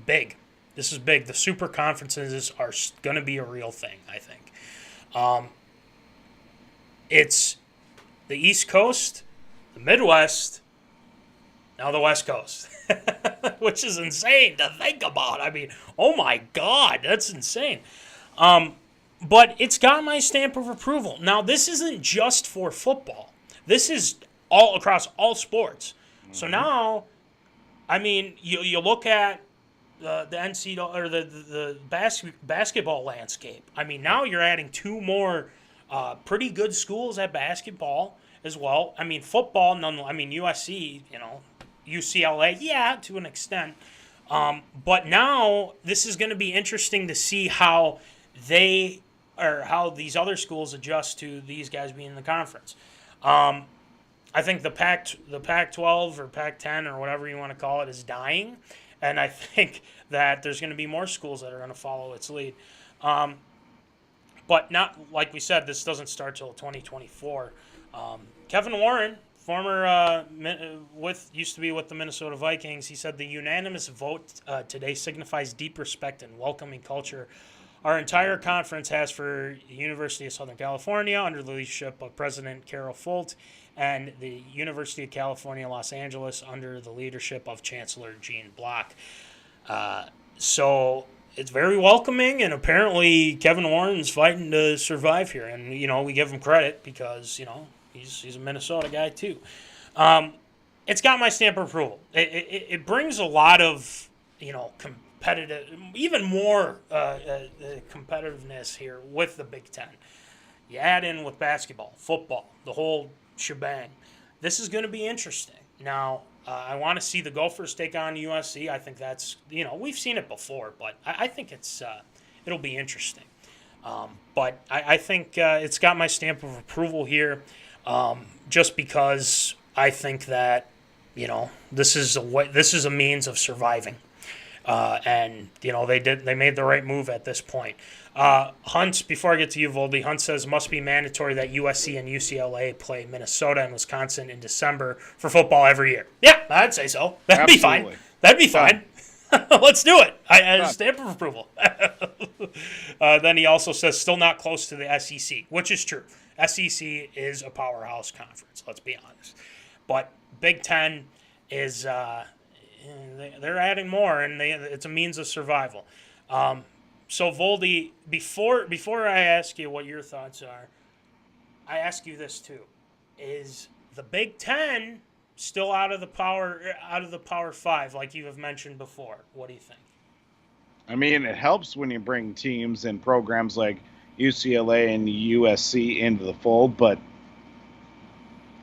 big. This is big. The super conferences are going to be a real thing, I think. It's the East Coast, the Midwest, now the West Coast, which is insane to think about. I mean, oh my God, that's insane. But it's got my stamp of approval. Now, this isn't just for football. This is all across all sports. So now, I mean, you look at the NCAA or the basketball landscape. I mean, now you're adding 2 more pretty good schools at basketball as well. I mean, football, USC, UCLA, yeah, to an extent. But now this is going to be interesting to see how these other schools adjust to these guys being in the conference. I think the Pac-12 or Pac-10 or whatever you want to call it is dying, and I think that there's going to be more schools that are going to follow its lead. But not, like we said, this doesn't start till 2024. Kevin Warren, former used to be with the Minnesota Vikings, he said the unanimous vote today signifies deep respect and welcoming culture our entire conference has for the University of Southern California under the leadership of President Carol Folt, and the University of California, Los Angeles under the leadership of Chancellor Gene Block. So it's very welcoming, and apparently Kevin Warren's fighting to survive here. And, we give him credit because, he's a Minnesota guy too. It's got my stamp of approval. It brings a lot of, competitive, even more competitiveness here with the Big Ten. You add in with basketball, football, the whole shebang. This is going to be interesting. Now, I want to see the Gophers take on USC. I think that's, we've seen it before, but I think it'll be interesting. But I think it's got my stamp of approval here, just because I think that, this is a means of surviving. And they made the right move at this point. Hunt, before I get to you, Voldy, Hunt says must be mandatory that USC and UCLA play Minnesota and Wisconsin in December for football every year. Yeah, I'd say so. That'd be fine. That'd be fine. Let's do it. I stamp of approval. Then he also says still not close to the SEC, which is true. SEC is a powerhouse conference, let's be honest. But Big Ten is they're adding more, and it's a means of survival. So, Voldy, before I ask you what your thoughts are, I ask you this too: is the Big Ten still out of the Power 5, like you have mentioned before? What do you think? I mean, it helps when you bring teams and programs like UCLA and USC into the fold, but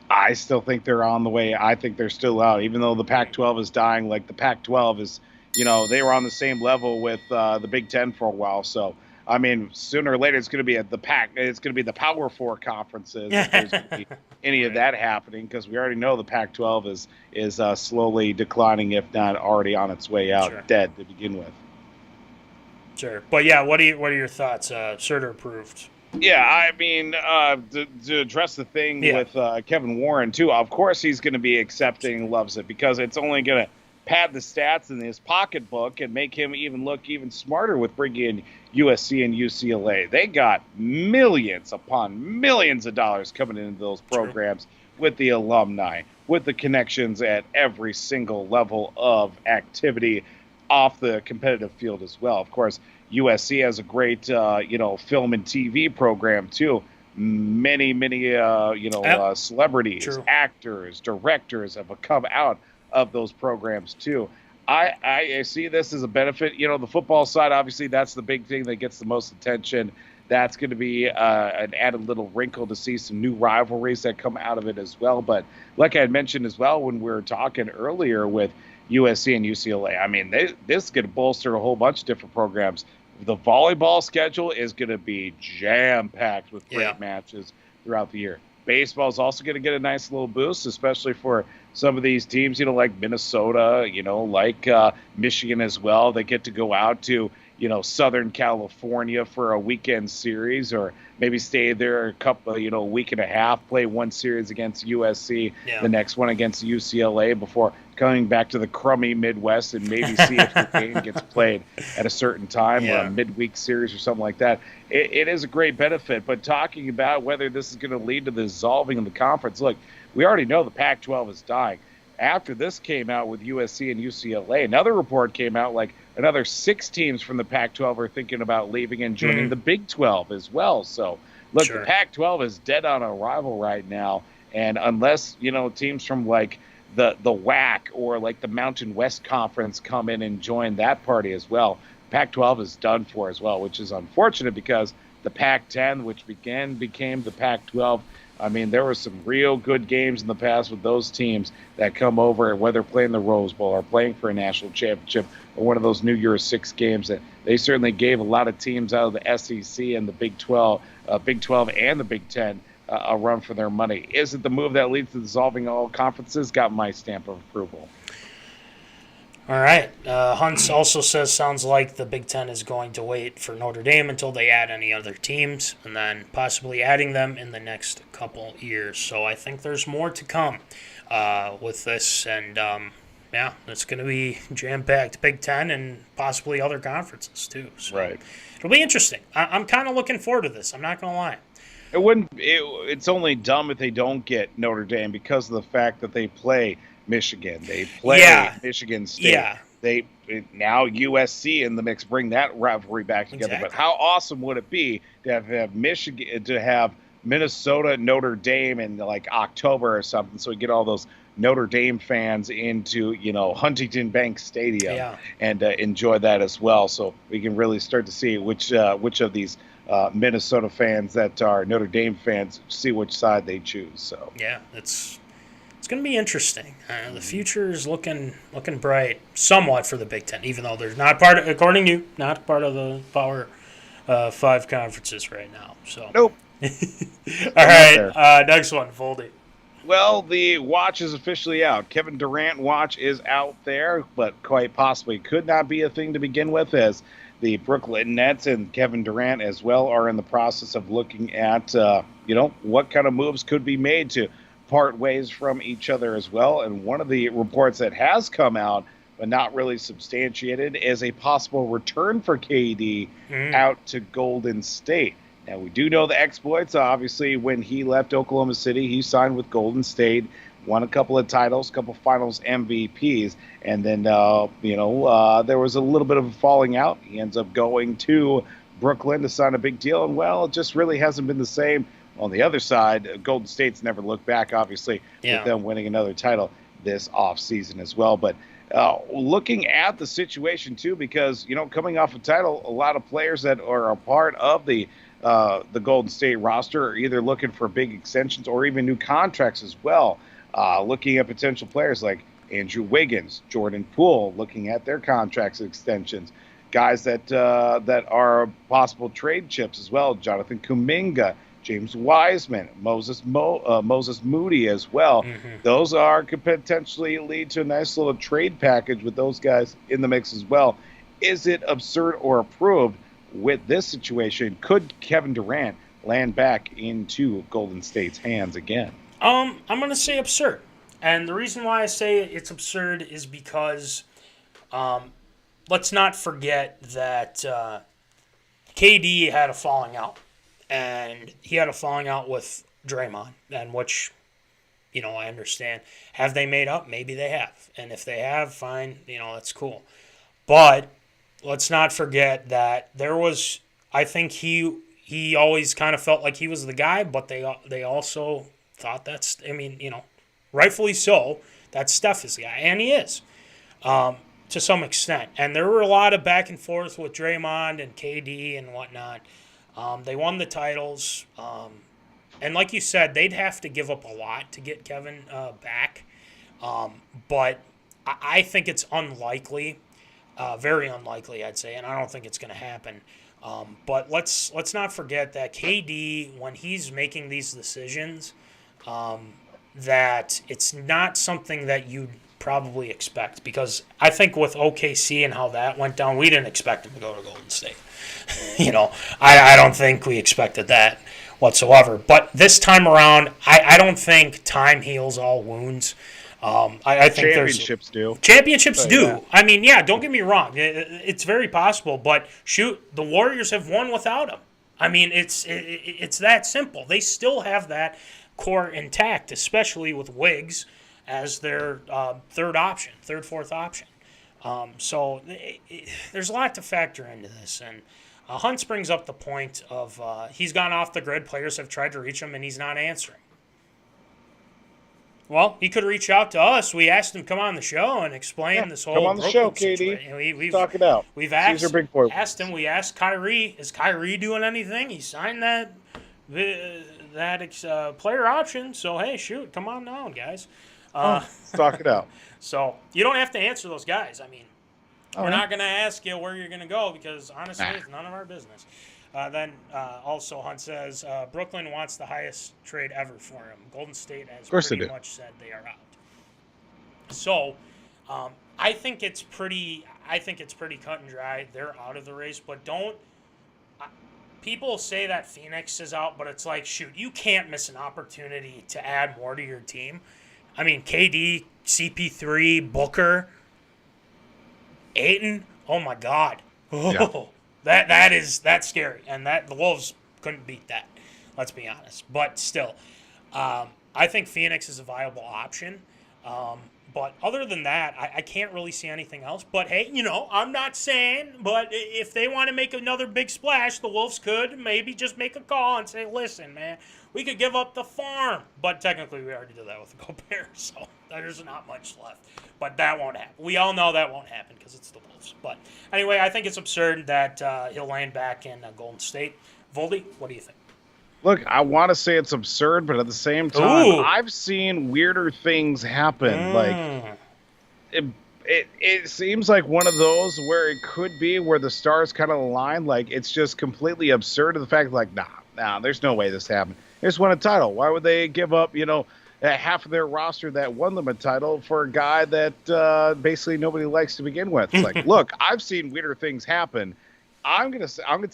I still think they're on the way. I think they're still out, even though the Pac-12 is dying. Like the Pac-12 is, they were on the same level with the Big Ten for a while. So, I mean, sooner or later, it's going to be it's going to be the Power 4 conferences. If there's going to be any of that happening, because we already know the Pac-12 is slowly declining, if not already on its way out, dead to begin with. Sure. But yeah, what are your thoughts? Surter approved. Yeah, I mean, to address the thing with Kevin Warren, too, of course he's going to be accepting, loves it, because it's only going to pad the stats in his pocketbook and make him look even smarter with bringing in USC and UCLA. They got millions upon millions of dollars coming into those programs with the alumni, with the connections at every single level of activity off the competitive field as well. Of course, USC has a great, film and TV program too. Many, celebrities, actors, directors have come out of those programs too. I see this as a benefit. The football side, obviously, that's the big thing that gets the most attention. That's going to be an added little wrinkle to see some new rivalries that come out of it as well. But like I had mentioned as well when we were talking earlier with USC and UCLA, I mean, this is going to bolster a whole bunch of different programs. The volleyball schedule is going to be jam-packed with great matches throughout the year. Baseball is also going to get a nice little boost, especially for some of these teams, like Minnesota, like Michigan as well. They get to go out to, Southern California for a weekend series, or maybe stay there a week and a half, play one series against USC, the next one against UCLA before coming back to the crummy Midwest and maybe see if the game gets played at a certain time or a midweek series or something like that. It is a great benefit, but talking about whether this is going to lead to the dissolving of the conference, look, we already know the Pac-12 is dying. After this came out with USC and UCLA, another report came out like another 6 teams from the Pac-12 are thinking about leaving and joining the Big 12 as well. So, look, the Pac-12 is dead on arrival right now, and unless, teams from like the WAC or like the Mountain West Conference come in and join that party as well, Pac-12 is done for as well, which is unfortunate because the Pac-10, which became the Pac-12, I mean, there were some real good games in the past with those teams that come over, whether playing the Rose Bowl or playing for a national championship or one of those New Year's Six games. That they certainly gave a lot of teams out of the SEC and the Big 12 and the Big 10 a run for their money. Is it the move that leads to dissolving all conferences? Got my stamp of approval. All right. Hunts also says sounds like the Big Ten is going to wait for Notre Dame until they add any other teams and then possibly adding them in the next couple years. So I think there's more to come with this. And, it's going to be jam-packed Big Ten and possibly other conferences too. So it'll be interesting. I'm kind of looking forward to this. I'm not going to lie. It's only dumb if they don't get Notre Dame because of the fact that they play Michigan. They play Michigan State. Yeah. They now USC in the mix, bring that rivalry back together. Exactly. But how awesome would it be to have Michigan, to have Minnesota, Notre Dame in like October or something, so we get all those Notre Dame fans into Huntington Bank Stadium and enjoy that as well. So we can really start to see which of these Minnesota fans that are Notre Dame fans, see which side they choose. So it's going to be interesting. The future is looking bright somewhat for the Big Ten, even though they're not part of, according to you, not part of the Power 5 conferences right now. So nope. All right, next one, Foldy. Well, the watch is officially out. Kevindurant watch is out there, but quite possibly could not be a thing to begin with, as the Brooklyn Nets and Kevindurant as well are in the process of looking at, what kind of moves could be made to part ways from each other as well. And one of the reports that has come out, but not really substantiated, is a possible return for KD out to Golden State. Now, we do know the exploits. Obviously, when he left Oklahoma City, he signed with Golden State, won a couple of titles, couple finals MVPs, and then, there was a little bit of a falling out. He ends up going to Brooklyn to sign a big deal, and, it just really hasn't been the same. On the other side, Golden State's never looked back, obviously, with them winning another title this offseason as well. But looking at the situation, too, because, coming off a title, a lot of players that are a part of the Golden State roster are either looking for big extensions or even new contracts as well. Looking at potential players like Andrew Wiggins, Jordan Poole, looking at their contracts extensions. Guys that are possible trade chips as well. Jonathan Kuminga, James Wiseman, Moses Moody as well. Those could potentially lead to a nice little trade package with those guys in the mix as well. is it absurd or approved with this situation? Could Kevin Durant land back into Golden State's hands again? I'm going to say absurd. And the reason why I say it's absurd is because let's not forget that KD had a falling out. And he had a falling out with Draymond, and which, I understand. Have they made up? Maybe they have. And if they have, fine, that's cool. But let's not forget that there was, I think he always kind of felt like he was the guy, but they also thought rightfully so, that Steph is the guy. And he is, to some extent. And there were a lot of back and forth with Draymond and KD and whatnot. They won the titles. And like you said, they'd have to give up a lot to get Kevin back. But I think it's unlikely, very unlikely, I'd say, and I don't think it's going to happen. But let's not forget that KD, when he's making these decisions, that it's not something that you'd probably expect. Because I think with OKC and how that went down, we didn't expect him to go to Golden State. I don't think we expected that whatsoever. But this time around, I don't think time heals all wounds. I think championships do. Championships do. Yeah. I mean, yeah, don't get me wrong. It's very possible. But shoot, the Warriors have won without him. I mean, it's that simple. They still have that core intact, especially with Wiggs as their third, fourth option. So there's a lot to factor into this. And Hunt brings up the point of he's gone off the grid. Players have tried to reach him, and he's not answering. Well, he could reach out to us. We asked him to come on the show and explain this whole come on the show, situation. KD. Talk it out. We've asked him. We asked Kyrie. Is Kyrie doing anything? He signed that player option. So hey, shoot, come on down, guys. Let's talk it out. So you don't have to answer those guys. I mean, we're not going to ask you where you're going to go because honestly, it's none of our business. Then also Hunt says Brooklyn wants the highest trade ever for him. Golden State has pretty much said they are out. So I think it's pretty cut and dry. They're out of the race, but don't. People say that Phoenix is out, but it's like, shoot, you can't miss an opportunity to add more to your team. I mean, KD, CP3, Booker, Ayton. Oh my God. Oh. Yeah. That's scary, and the Wolves couldn't beat that. Let's be honest. But still, I think Phoenix is a viable option. But other than that, I can't really see anything else. But hey, I'm not saying. But if they want to make another big splash, the Wolves could maybe just make a call and say, "Listen, man, we could give up the farm." But technically, we already did that with the Gobert, so there's not much left. But that won't happen. We all know that won't happen because it's the Wolves. But anyway, I think it's absurd that he'll land back in Golden State. Voldy, what do you think? Look, I want to say it's absurd, but at the same time, I've seen weirder things happen. Like, it seems like one of those where it could be where the stars kind of align. Like, it's just completely absurd to the fact, like, nah, there's no way this happened. They just won a title. Why would they give up, half of their roster that won them a title for a guy that basically nobody likes to begin with? It's like, look, I've seen weirder things happen. I'm gonna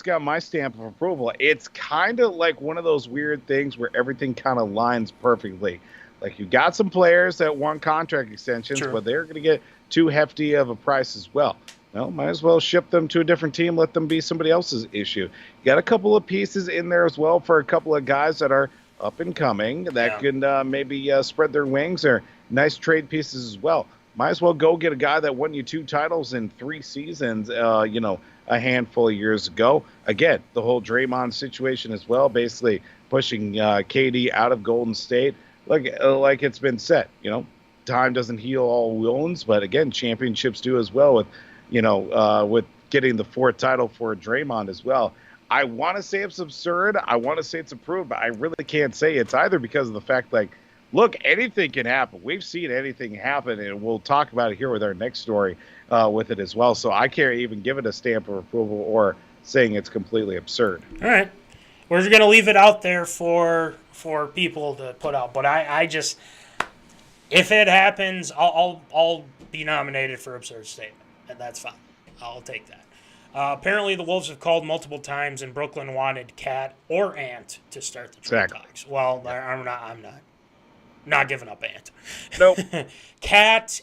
get my stamp of approval. It's kind of like one of those weird things where everything kind of lines perfectly. Like, you got some players that want contract extensions, but they're gonna get too hefty of a price as well. Well, might as well ship them to a different team. Let them be somebody else's issue. You got a couple of pieces in there as well for a couple of guys that are up and coming that can maybe spread their wings, or nice trade pieces as well. Might as well go get a guy that won you 2 titles in 3 seasons, a handful of years ago. Again, the whole Draymond situation as well, basically pushing KD out of Golden State. Like it's been said, time doesn't heal all wounds, but again, championships do as well with, with getting the 4th title for Draymond as well. I want to say it's absurd. I want to say it's approved, but I really can't say it's either because of the fact, look, anything can happen. We've seen anything happen, and we'll talk about it here with our next story with it as well. So I can't even give it a stamp of approval or saying it's completely absurd. All right. We're going to leave it out there for people to put out. But I just, if it happens, I'll be nominated for absurd statement, and that's fine. I'll take that. Apparently, the Wolves have called multiple times, and Brooklyn wanted Cat or Ant to start the trade talks. Well, I'm not giving up Ant. Nope. Cat,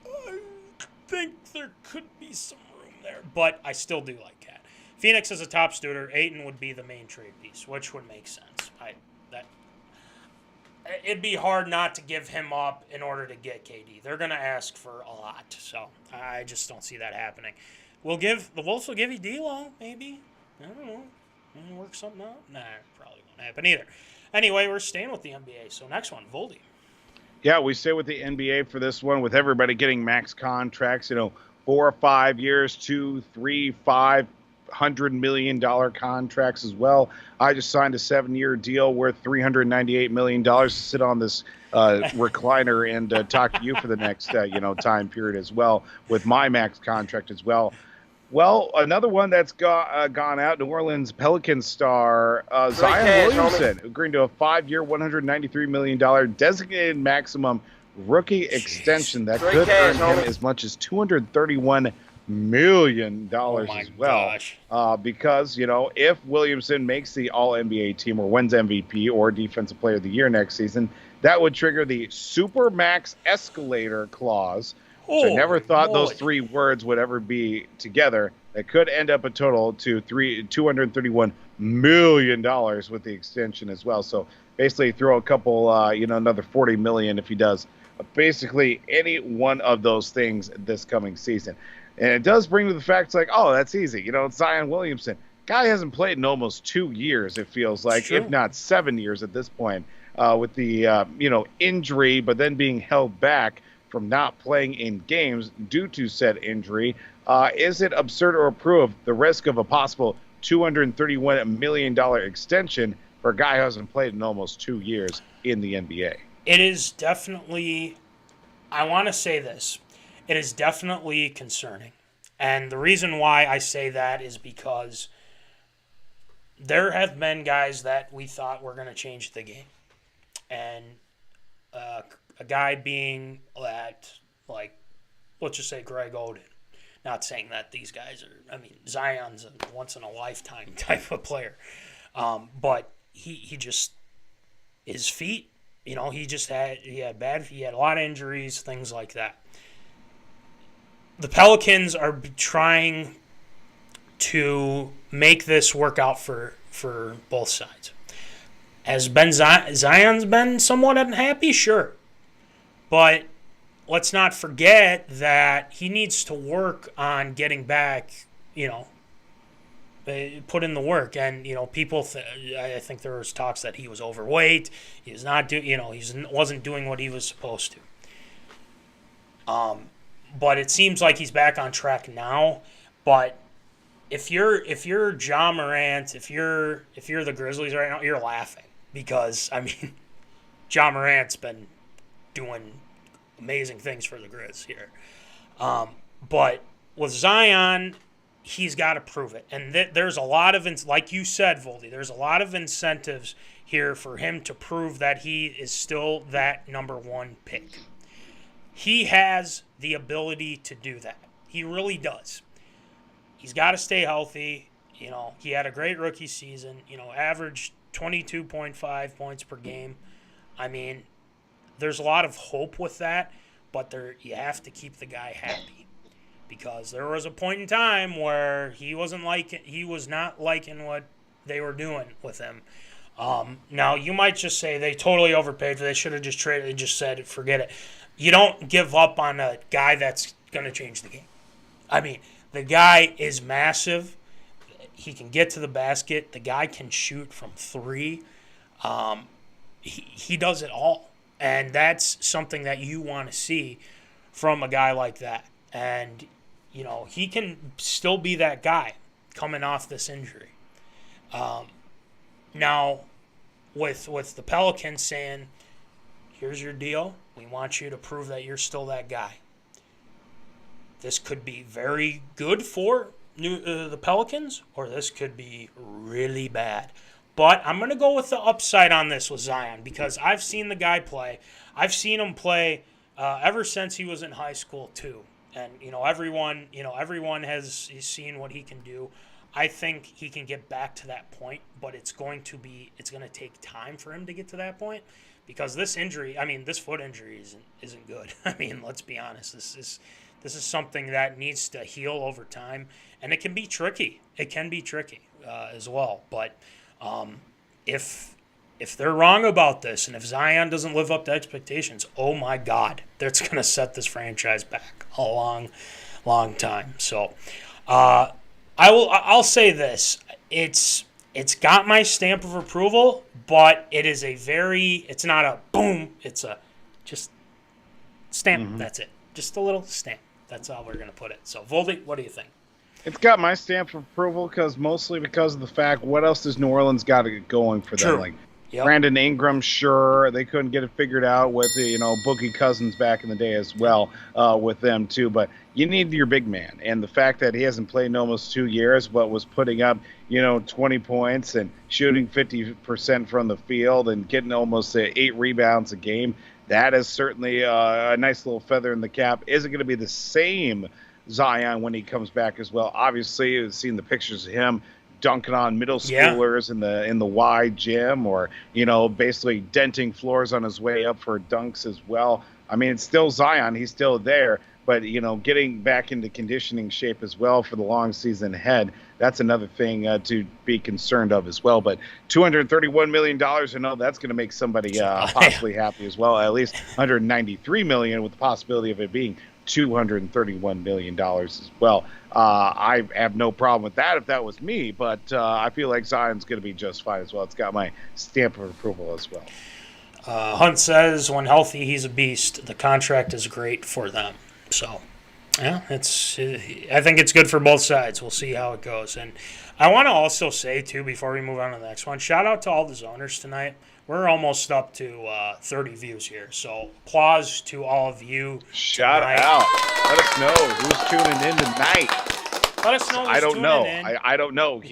I think there could be some room there, but I still do like Cat. Phoenix is a top suitor. Ayton would be the main trade piece, which would make sense. It'd be hard not to give him up in order to get KD. They're going to ask for a lot, so I just don't see that happening. The Wolves will give you D'Lo, maybe. I don't know. Work something out? Nah, probably won't happen either. Anyway, we're staying with the NBA. So next one, Voldy. Yeah, we stay with the NBA for this one, with everybody getting max contracts. 4 or 5 years, 2, 3, $500 million contracts as well. I just signed a 7-year deal worth $398 million to sit on this recliner and talk to you for the next time period as well, with my max contract as well. Well, another one that's gone out, New Orleans Pelicans star Zion Williamson, agreeing to a 5-year, $193 million designated maximum rookie extension that could earn him as much as $231 million as well. Because, if Williamson makes the All-NBA team or wins MVP or Defensive Player of the Year next season, that would trigger the Supermax Escalator clause. I never thought those 3 words would ever be together. That could end up a total to $231 million with the extension as well. So basically throw a couple, another $40 million if he does basically any one of those things this coming season. And it does bring to the fact, that's easy. It's Zion Williamson. Guy hasn't played in almost 2 years, it feels like, if not 7 years at this point, with the, injury, but then being held back from not playing in games due to said injury. Is it absurd or approve the risk of a possible $231 million extension for a guy who hasn't played in almost 2 years in the NBA? It is definitely, I want to say this, it is definitely concerning. And the reason why I say that is because there have been guys that we thought were going to change the game. And a guy being that, let's just say Greg Oden. Not saying that these guys are, Zion's a once-in-a-lifetime type of player. But he just, his feet, he had a lot of injuries, things like that. The Pelicans are trying to make this work out for both sides. Has Zion's been somewhat unhappy? Sure. But let's not forget that he needs to work on getting back, put in the work. And, people, I think there was talks that he was overweight. He was not he wasn't doing what he was supposed to. But it seems like he's back on track now. But if you're John Morant, if you're the Grizzlies right now, you're laughing. Because, John Morant's been doing amazing things for the Grizz here. But with Zion, he's got to prove it. And there's a lot of, like you said, Voldy, there's a lot of incentives here for him to prove that he is still that number 1 pick. He has the ability to do that. He really does. He's got to stay healthy. He had a great rookie season, averaged 22.5 points per game. There's a lot of hope with that, but you have to keep the guy happy, because there was a point in time where he was not liking what they were doing with him. Now you might just say they totally overpaid. They should have just traded. They just said, forget it. You don't give up on a guy that's going to change the game. The guy is massive. He can get to the basket. The guy can shoot from 3. He does it all. And that's something that you want to see from a guy like that. And, he can still be that guy coming off this injury. Now, with the Pelicans saying, here's your deal. We want you to prove that you're still that guy. This could be very good for the Pelicans, or this could be really bad. But I'm going to go with the upside on this with Zion, because I've seen the guy play. I've seen him play ever since he was in high school, too. And everyone has seen what he can do. I think he can get back to that point, but it's going to take time for him to get to that point, because this foot injury isn't good. I mean, let's be honest. This is something that needs to heal over time, and it can be tricky. It can be tricky as well. But if they're wrong about this, and if Zion doesn't live up to expectations, oh my God, that's going to set this franchise back a long, long time. So, I'll say this: it's got my stamp of approval, but it's not a boom. It's a just stamp. Mm-hmm. That's it. Just a little stamp. That's how we're going to put it. So, Voldy, what do you think? It's got my stamp of approval mostly because of the fact, what else does New Orleans got to get going for them? True. Like, yep. Brandon Ingram, sure, they couldn't get it figured out with Boogie Cousins back in the day as well with them too. But you need your big man, and the fact that he hasn't played in almost 2 years, but was putting up 20 points and shooting 50% from the field and getting almost 8 rebounds a game, that is certainly a nice little feather in the cap. Isn't going to be the same Zion when he comes back as well. Obviously, you've seen the pictures of him dunking on middle schoolers in the Y gym, or basically denting floors on his way up for dunks as well. I mean, it's still Zion, he's still there, but getting back into conditioning shape as well for the long season ahead, that's another thing to be concerned of as well. But $231 million, that's going to make somebody possibly happy as well. At least $193 million, with the possibility of it being $231 million as well. I have no problem with that if that was me, but I feel like Zion's going to be just fine as well. It's got my stamp of approval as well. Hunt says, when healthy, he's a beast. The contract is great for them. So, yeah, I think it's good for both sides. We'll see how it goes. And I want to also say, too, before we move on to the next one, shout out to all the zoners tonight. We're almost up to 30 views here, so applause to all of you. Shout out. Let us know who's tuning in tonight. Let us know who's I don't tuning know. in. I don't know.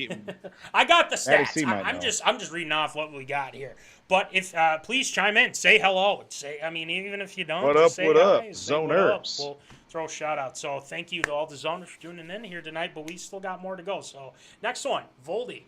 I got the stats. I'm just reading off what we got here. But if please chime in, say hello. Even if you don't, what up? say what hi, up, say zoners? We'll throw a shout out. So thank you to all the zoners for tuning in here tonight. But we still got more to go. So next one, Voldy.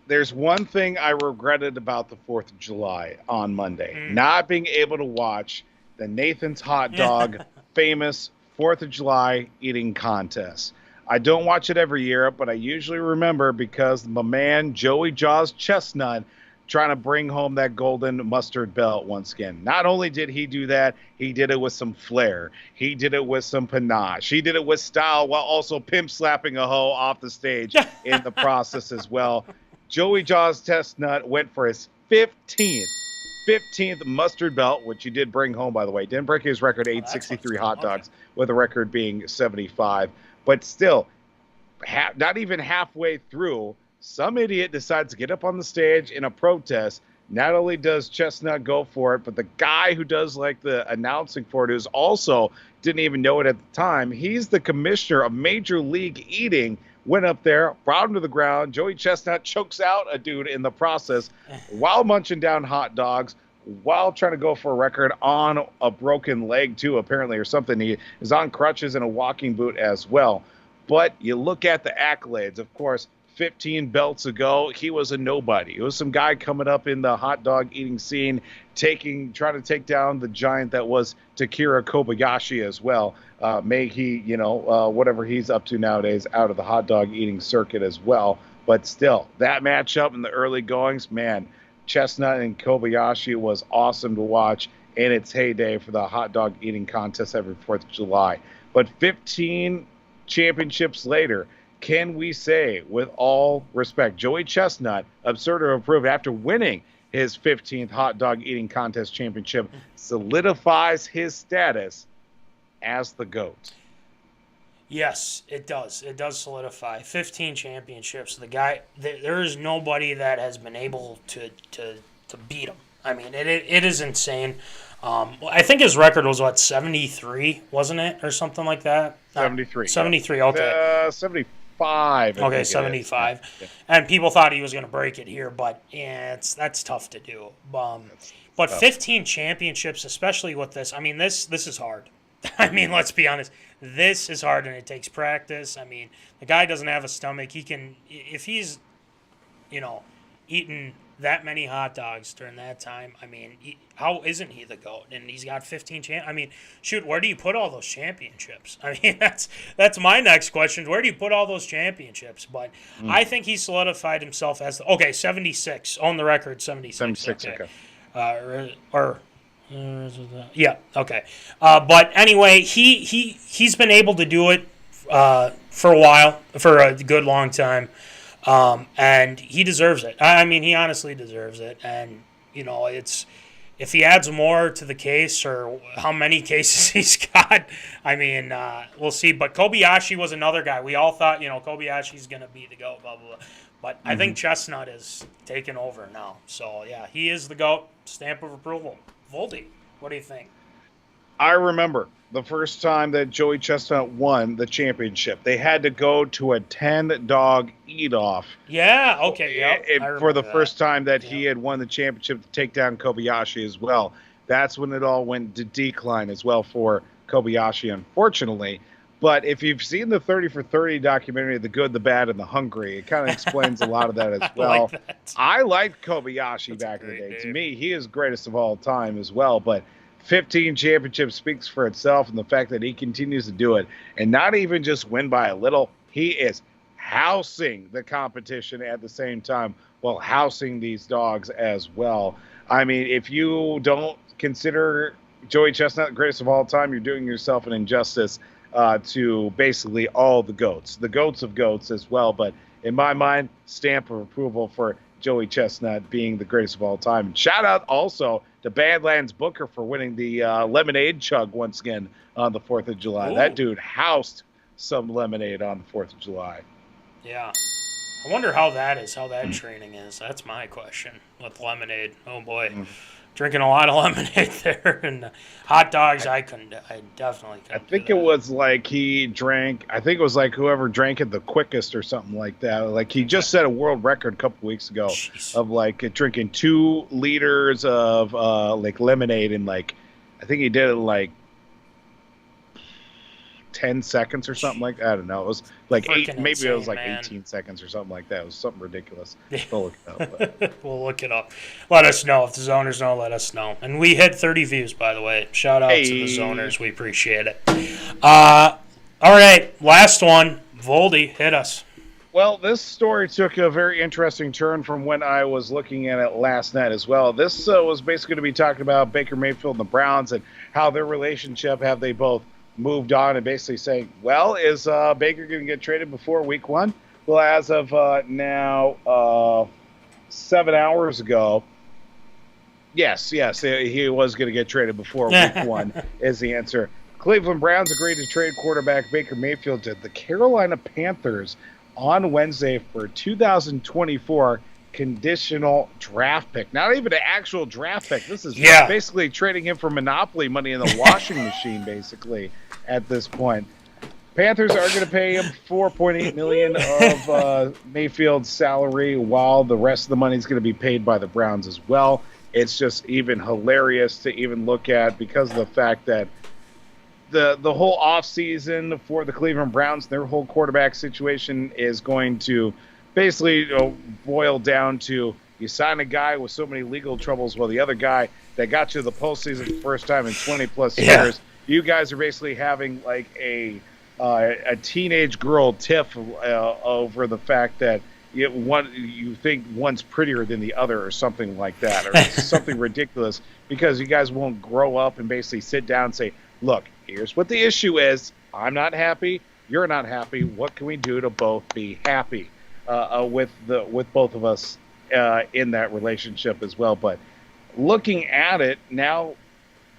There's one thing I regretted about the 4th of July on Monday. Not being able to watch the Nathan's Hot Dog famous 4th of July eating contest. I don't watch it every year, but I usually remember because my man Joey Jaws Chestnut trying to bring home that golden mustard belt once again. Not only did he do that, he did it with some flair. He did it with some panache. He did it with style while also pimp slapping a hoe off the stage in the process as well. Joey Jaws Chestnut went for his 15th mustard belt, which he did bring home, by the way. Didn't break his record, 863 hot dogs, with a record being 75. But still, not even halfway through, some idiot decides to get up on the stage in a protest. Not only does Chestnut go for it, but the guy who does the announcing for it, who's also didn't even know it at the time, he's the commissioner of Major League Eating, went up there, brought him to the ground. Joey Chestnut chokes out a dude in the process while munching down hot dogs, while trying to go for a record on a broken leg too, apparently, or something. He is on crutches and a walking boot as well. But you look at the accolades, of course, 15 belts ago, he was a nobody. It was some guy coming up in the hot dog eating scene, trying to take down the giant that was Takira Kobayashi as well. May he, whatever he's up to nowadays, out of the hot dog eating circuit as well. But still, that matchup in the early goings, man, Chestnut and Kobayashi was awesome to watch in its heyday for the hot dog eating contest every 4th of July. But 15 championships later, can we say, with all respect, Joey Chestnut, absurd or approved, after winning his 15th hot dog eating contest championship, solidifies his status as the GOAT? Yes, it does. It does solidify 15 championships. The guy, there is nobody that has been able to beat him. I mean, it is insane. I think his record was 73, wasn't it, or something like that? 73. 73. Okay. 75. Okay, 75. Yeah. And people thought he was going to break it here, but that's tough to do. But 15 championships, especially with this. I mean, this is hard. I mean, let's be honest. This is hard, and it takes practice. I mean, the guy doesn't have a stomach. He can, if he's, eating that many hot dogs during that time, I mean, how isn't he the GOAT? And he's got 15 I mean, shoot, where do you put all those championships? I mean, that's my next question. Where do you put all those championships? But I think he solidified himself as 76 on the record, 76. 76, okay. Yeah, okay. But anyway, he's been able to do it for a while, for a good long time. And he deserves it. I mean, he honestly deserves it. And, it's if he adds more to the case or how many cases he's got, I mean, we'll see. But Kobayashi was another guy. We all thought, Kobayashi's going to be the GOAT, blah, blah, blah. But I think Chestnut is taking over now. So, yeah, he is the GOAT. Stamp of approval. Voldy, what do you think? I remember the first time that Joey Chestnut won the championship. They had to go to a 10-dog eat-off. Yeah, okay, yep. For the first time that he had won the championship to take down Kobayashi as well. That's when it all went to decline as well for Kobayashi, unfortunately. But if you've seen the 30 for 30 documentary, The Good, the Bad, and the Hungry, it kind of explains a lot of that as well. I liked Kobayashi back in the day. To me, he is greatest of all time as well. But 15 championships speaks for itself, and the fact that he continues to do it and not even just win by a little, he is housing the competition at the same time while housing these dogs as well. I mean, if you don't consider Joey Chestnut the greatest of all time, you're doing yourself an injustice to basically all the GOATs of GOATs as well. But in my mind, stamp of approval for Joey Chestnut being the greatest of all time. And shout out also to Badlands Booker for winning the lemonade chug once again on the 4th of July. Ooh. That dude housed some lemonade on the 4th of July. Yeah. I wonder how that training is. That's my question with lemonade. Oh, boy. Drinking a lot of lemonade there. And hot dogs, I definitely couldn't. I think it was like he drank, whoever drank it the quickest or something like that. Like he just set a world record a couple weeks ago of like drinking 2 liters of like lemonade in like, I think he did it like 10 seconds or something like that. I don't know. It was like insane, it was like man. 18 seconds or something like that. It was something ridiculous. We'll look it up. We'll look it up. Let us know. If the zoners know, let us know. And we hit 30 views, by the way. Shout out to the zoners. We appreciate it. All right. Last one. Voldy, hit us. Well, this story took a very interesting turn from when I was looking at it last night as well. This was basically going to be talking about Baker Mayfield and the Browns and how their relationship, have they both moved on, and basically saying, well, is Baker going to get traded before week 1? Well, as of now, 7 hours ago, yes, he was going to get traded before week 1 is the answer. Cleveland Browns agreed to trade quarterback Baker Mayfield to the Carolina Panthers on Wednesday for 2024 conditional draft pick. Not even an actual draft pick. This is basically trading him for monopoly money in the washing machine, basically, at this point. Panthers are going to pay him $4.8 million of Mayfield's salary, while the rest of the money is going to be paid by the Browns as well. It's just even hilarious to even look at because of the fact that the whole offseason for the Cleveland Browns, their whole quarterback situation is going to basically boil down to you sign a guy with so many legal troubles while the other guy that got you to the postseason the first time in 20-plus years, you guys are basically having like a teenage girl tiff over the fact that you think one's prettier than the other or something like that, or something ridiculous, because you guys won't grow up and basically sit down and say, look, here's what the issue is. I'm not happy. You're not happy. What can we do to both be happy? With both of us in that relationship as well. But looking at it now,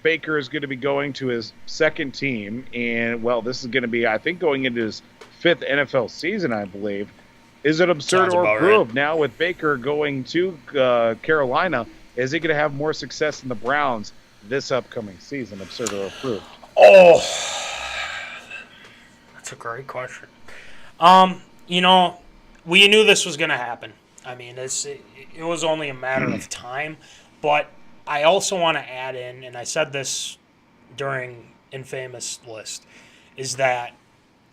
Baker is going to be going to his second team, and well, this is going to be, I think, going into his 5th NFL season, I believe. Is it absurd or approved? Right. Now with Baker going to Carolina, is he going to have more success in the Browns this upcoming season? Absurd or approved? Oh, that's a great question. We knew this was going to happen. I mean, it was only a matter of time. But I also want to add in, and I said this during Infamous List, is that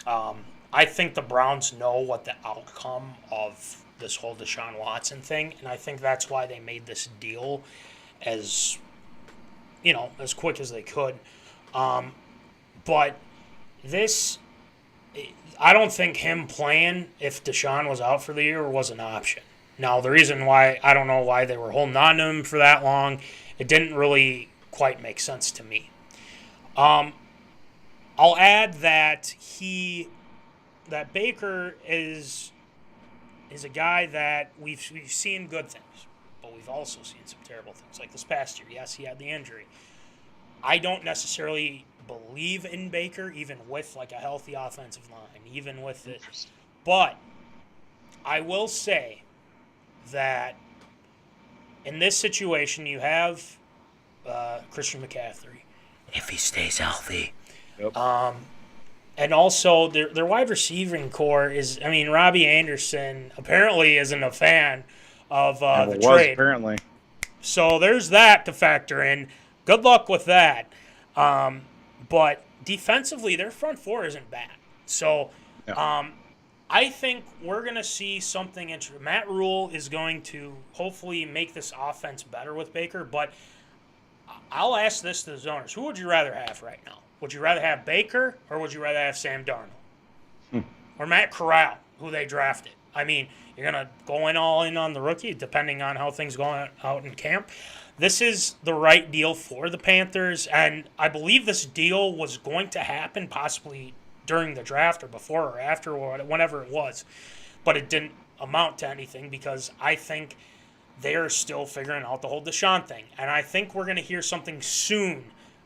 I think the Browns know what the outcome of this whole Deshaun Watson thing, and I think that's why they made this deal as quick as they could. But this, I don't think him playing if Deshaun was out for the year was an option. Now, the reason why, I don't know why they were holding on to him for that long. It didn't really quite make sense to me. I'll add that Baker is a guy that we've seen good things, but we've also seen some terrible things. Like this past year, yes, he had the injury. I don't necessarily believe in Baker, even with like a healthy offensive line, even with it. But I will say that in this situation, you have Christian McCaffrey, if he stays healthy. Yep. And also, their wide receiving core is, Robbie Anderson apparently isn't a fan of the trade. Apparently. So there's that to factor in. Good luck with that. But defensively, their front four isn't bad. So I think we're going to see something interesting. Matt Rule is going to hopefully make this offense better with Baker. But I'll ask this to the zoners. Who would you rather have right now? Would you rather have Baker or would you rather have Sam Darnold? Or Matt Corral, who they drafted? You're going to go all in on the rookie, depending on how things go out in camp. This is the right deal for the Panthers, and I believe this deal was going to happen possibly during the draft or before or after or whenever it was. But it didn't amount to anything because I think they're still figuring out the whole Deshaun thing. And I think we're going to hear something soon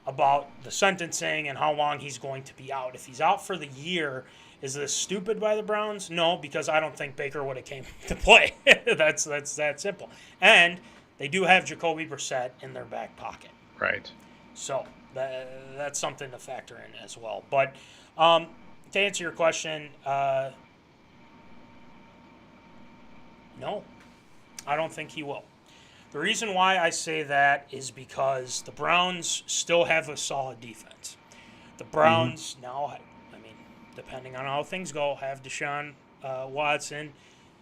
about the sentencing and how long he's going to be out. If he's out for the year, is this stupid by the Browns? No, because I don't think Baker would have came to play. That's that simple. And they do have Jacoby Brissett in their back pocket. Right. So that's something to factor in as well. But to answer your question, no, I don't think he will. The reason why I say that is because the Browns still have a solid defense. The Browns now, depending on how things go, have Deshaun Watson.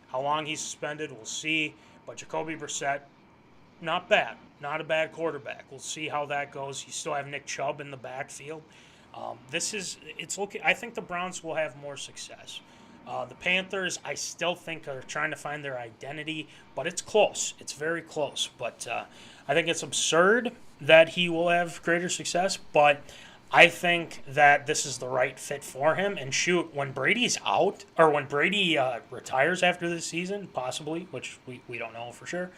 How long he's suspended, we'll see. But Jacoby Brissett, not bad. Not a bad quarterback. We'll see how that goes. You still have Nick Chubb in the backfield. I think the Browns will have more success. The Panthers, I still think, are trying to find their identity, but it's close. It's very close. But I think it's absurd that he will have greater success, but I think that this is the right fit for him. And shoot, when Brady's out, or when Brady retires after this season, possibly, which we don't know for sure,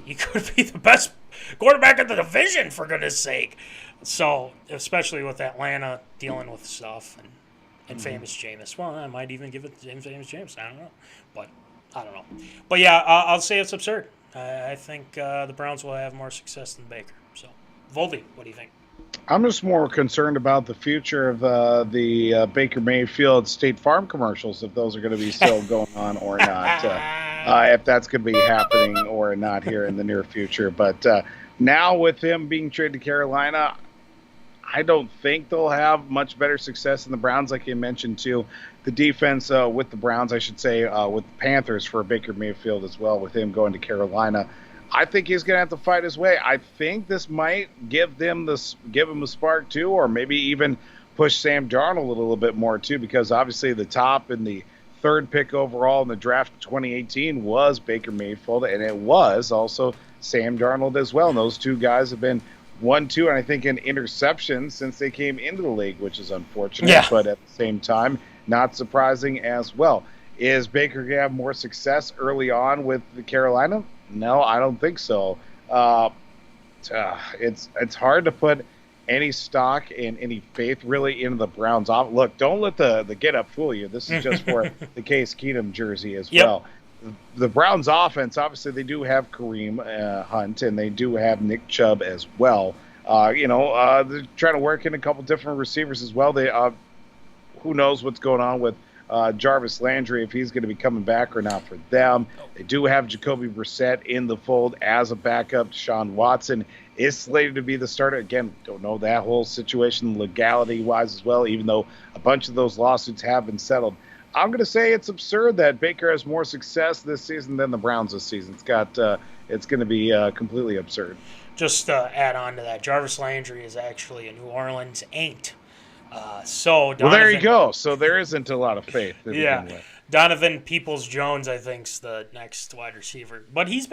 he could be the best quarterback in the division, for goodness sake. So, especially with Atlanta dealing with stuff and famous Jameis. Well, I might even give it to famous Jameis. I don't know. But I don't know. But yeah, I'll say it's absurd. I think the Browns will have more success than Baker. So, Voldy, what do you think? I'm just more concerned about the future of the Baker Mayfield State Farm commercials, if those are going to be still going on or not, if that's going to be happening or not here in the near future. But now with him being traded to Carolina, I don't think they'll have much better success than the Browns, like you mentioned, too. The defense with the Browns, I should say, with the Panthers for Baker Mayfield as well, with him going to Carolina. I think he's going to have to fight his way. I think this might give him a spark, too, or maybe even push Sam Darnold a little bit more, too, because obviously the top and the third pick overall in the draft of 2018 was Baker Mayfield, and it was also Sam Darnold as well. And those two guys have been 1-2, and I think in interceptions since they came into the league, which is unfortunate, but at the same time, not surprising as well. Is Baker going to have more success early on with the Carolina? No, I don't think so. It's hard to put any stock and any faith really into the Browns. Look, don't let the get-up fool you. This is just for the Case Keenum jersey as well. The Browns offense, obviously, they do have Kareem Hunt, and they do have Nick Chubb as well. They're trying to work in a couple different receivers as well. They who knows what's going on with Jarvis Landry, if he's going to be coming back or not for them. They do have Jacoby Brissett in the fold as a backup. Deshaun Watson is slated to be the starter. Again, don't know that whole situation legality-wise as well, even though a bunch of those lawsuits have been settled. I'm going to say it's absurd that Baker has more success this season than the Browns this season. It's going to be completely absurd. Just add on to that, Jarvis Landry is actually a New Orleans Ain't. Well, there you go. So there isn't a lot of faith. Yeah. Donovan Peoples-Jones, I think, is the next wide receiver. But he's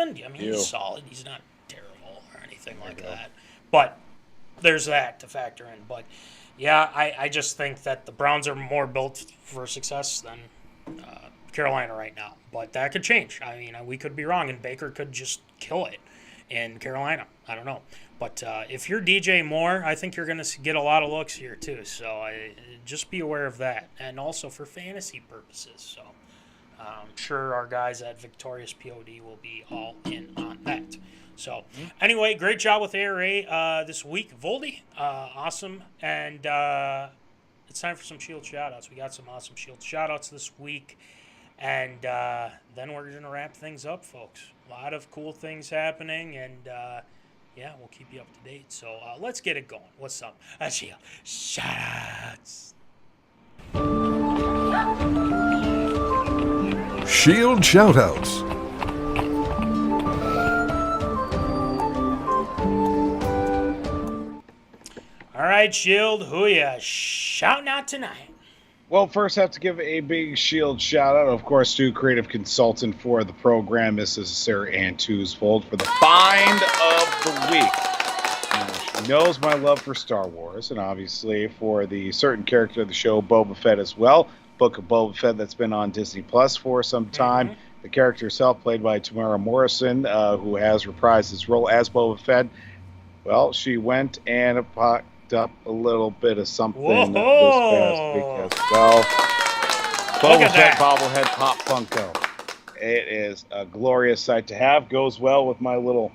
solid. He's not terrible or anything like that. But there's that to factor in. But, yeah, I just think that the Browns are more built for success than Carolina right now. But that could change. I mean, we could be wrong, and Baker could just kill it in Carolina. I don't know. But if you're DJ Moore, I think you're going to get a lot of looks here too. So just be aware of that. And also for fantasy purposes. So I'm sure our guys at Victorious P.O.D. will be all in on that. So anyway, great job with ARA this week. Voldy, awesome. And it's time for some Shield shoutouts. We got some awesome Shield shoutouts this week. And then we're going to wrap things up, folks. A lot of cool things happening. And yeah, we'll keep you up to date. So let's get it going. What's up? Shield shoutouts. Shield shoutouts. All right, Shield, who ya shouting out tonight? Well, first I have to give a big Shield shout-out, of course, to creative consultant for the program, Mrs. Sarah Ann Toosvold, for the find of the week. She knows my love for Star Wars, and obviously for the certain character of the show, Boba Fett as well. Book of Boba Fett that's been on Disney Plus for some time. Mm-hmm. The character herself, played by Tamara Morrison, who has reprised his role as Boba Fett. Well, she went and up a little bit of something this past week as well. Boba Fett bobblehead pop Funko. It is a glorious sight to have. Goes well with my little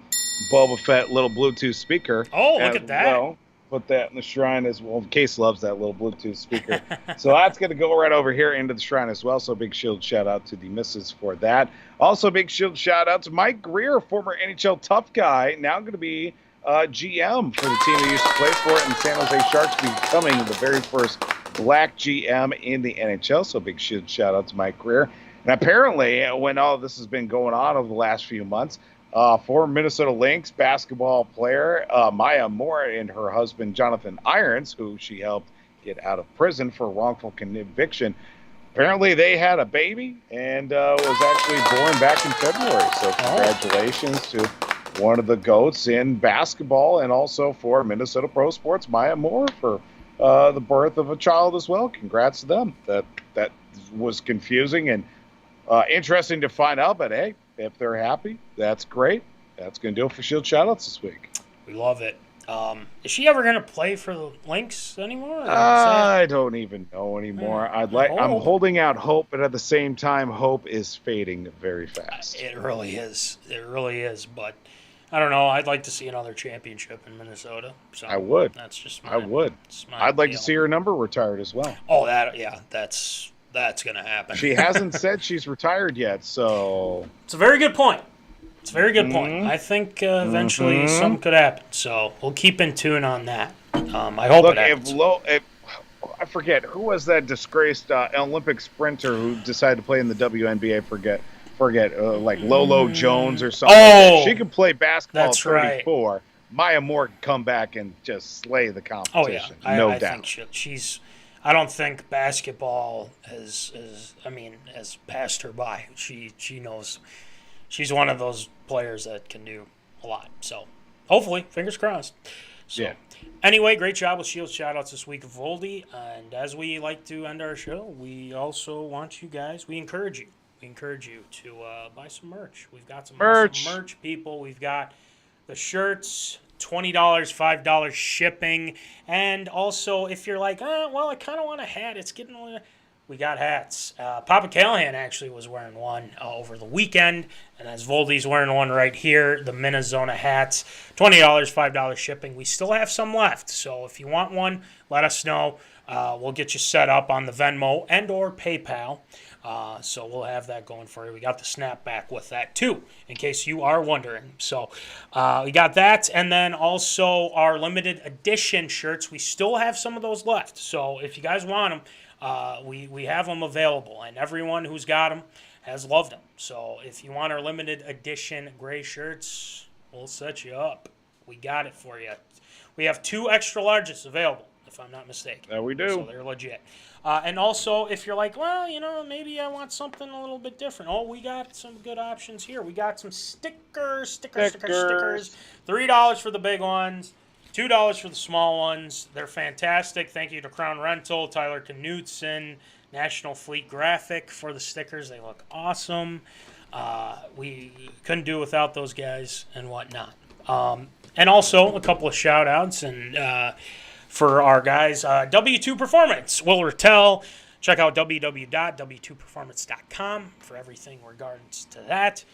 Boba Fett little Bluetooth speaker. Oh, look at that. Well. Put that in the shrine as well. Case loves that little Bluetooth speaker. So that's going to go right over here into the shrine as well. So big Shield shout out to the missus for that. Also big Shield shout out to Mike Greer, former NHL tough guy, now going to be GM for the team he used to play for it in San Jose Sharks, becoming the very first black GM in the NHL. So big shout out to Mike Greer. And apparently, when all of this has been going on over the last few months, former Minnesota Lynx basketball player Maya Moore and her husband Jonathan Irons, who she helped get out of prison for wrongful conviction, apparently they had a baby and was actually born back in February. So congratulations to one of the GOATs in basketball, and also for Minnesota Pro Sports, Maya Moore, for the birth of a child as well. Congrats to them. That was confusing and interesting to find out, but hey, if they're happy, that's great. That's going to do it for Shield shoutouts this week. We love it. Is she ever going to play for the Lynx anymore? I don't even know anymore. I'm holding out hope, but at the same time, hope is fading very fast. It really is. It really is. But I don't know. I'd like to see another championship in Minnesota. So I would. That's just I'd like to see her number retired as well. Oh, that's going to happen. She hasn't said she's retired yet, so it's a very good point. It's a very good point. I think eventually something could happen. So we'll keep in tune on that. I hope it happens. I forget who was that disgraced Olympic sprinter who decided to play in the WNBA. Forget like Lolo Jones or something. Oh, like she could play basketball at 34. Right. Maya Moore can come back and just slay the competition. Oh yeah, no I doubt. Think she's. I don't think basketball has passed her by. She knows. She's one of those players that can do a lot. So hopefully, fingers crossed. So, yeah. Anyway, great job with Shield shoutouts this week, Voldy. And as we like to end our show, we also want you guys. We encourage you to buy some merch. We've got some merch, people. We've got the shirts, $20, $5 shipping. And also, if you're like, I kind of want a hat. It's getting a little... We got hats. Papa Callahan actually was wearing one over the weekend. And as Voldy's wearing one right here, the MinneZona hats. $20, $5 shipping. We still have some left. So if you want one, let us know. we'll get you set up on the Venmo and or PayPal. So we'll have that going for you. We got the snapback with that too, in case you are wondering. So we got that, and then also our limited edition shirts. We still have some of those left. So if you guys want them, we have them available, and everyone who's got them has loved them. So if you want our limited edition gray shirts, we'll set you up. We got it for you. We have 2 extra larges available, if I'm not mistaken. There we do. So they're legit. And also, if you're like, well, maybe I want something a little bit different. Oh, we got some good options here. We got some stickers. $3 for the big ones, $2 for the small ones. They're fantastic. Thank you to Crown Rental, Tyler Knutson, National Fleet Graphic for the stickers. They look awesome. We couldn't do without those guys and whatnot. And also, a couple of shout-outs and for our guys, W2 Performance, Will Rattel. Check out www.w2performance.com for everything regards to that.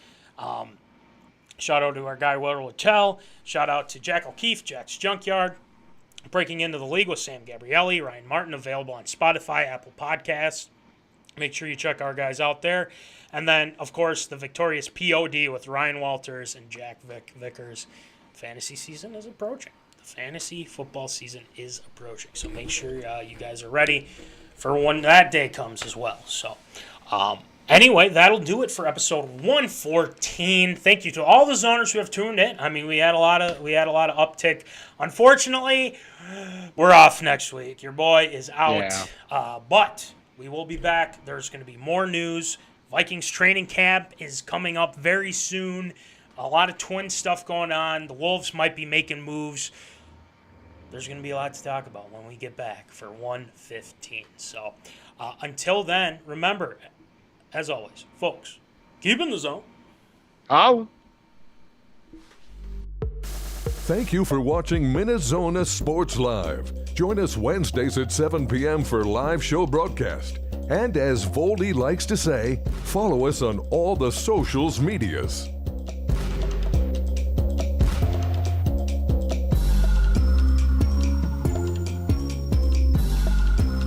Shout out to our guy, Will Rattel. Shout out to Jack O'Keefe, Jack's Junkyard. Breaking Into the League with Sam Gabrielli, Ryan Martin, available on Spotify, Apple Podcasts. Make sure you check our guys out there. And then, of course, the victorious P.O.D. with Ryan Walters and Jack Vickers. Fantasy season is approaching. The fantasy football season is approaching. So make sure you guys are ready for when that day comes as well. So anyway, that'll do it for episode 114. Thank you to all the zoners who have tuned in. I mean, we had a lot of uptick. Unfortunately, we're off next week. Your boy is out. Yeah. But we will be back. There's going to be more news. Vikings training camp is coming up very soon. A lot of twin stuff going on. The Wolves might be making moves. There's going to be a lot to talk about when we get back for 115. So until then, remember, as always, folks, keep in the zone. Oh. Thank you for watching MinneZona Sports Live. Join us Wednesdays at 7 p.m. for live show broadcast. And as Voldy likes to say, follow us on all the socials medias.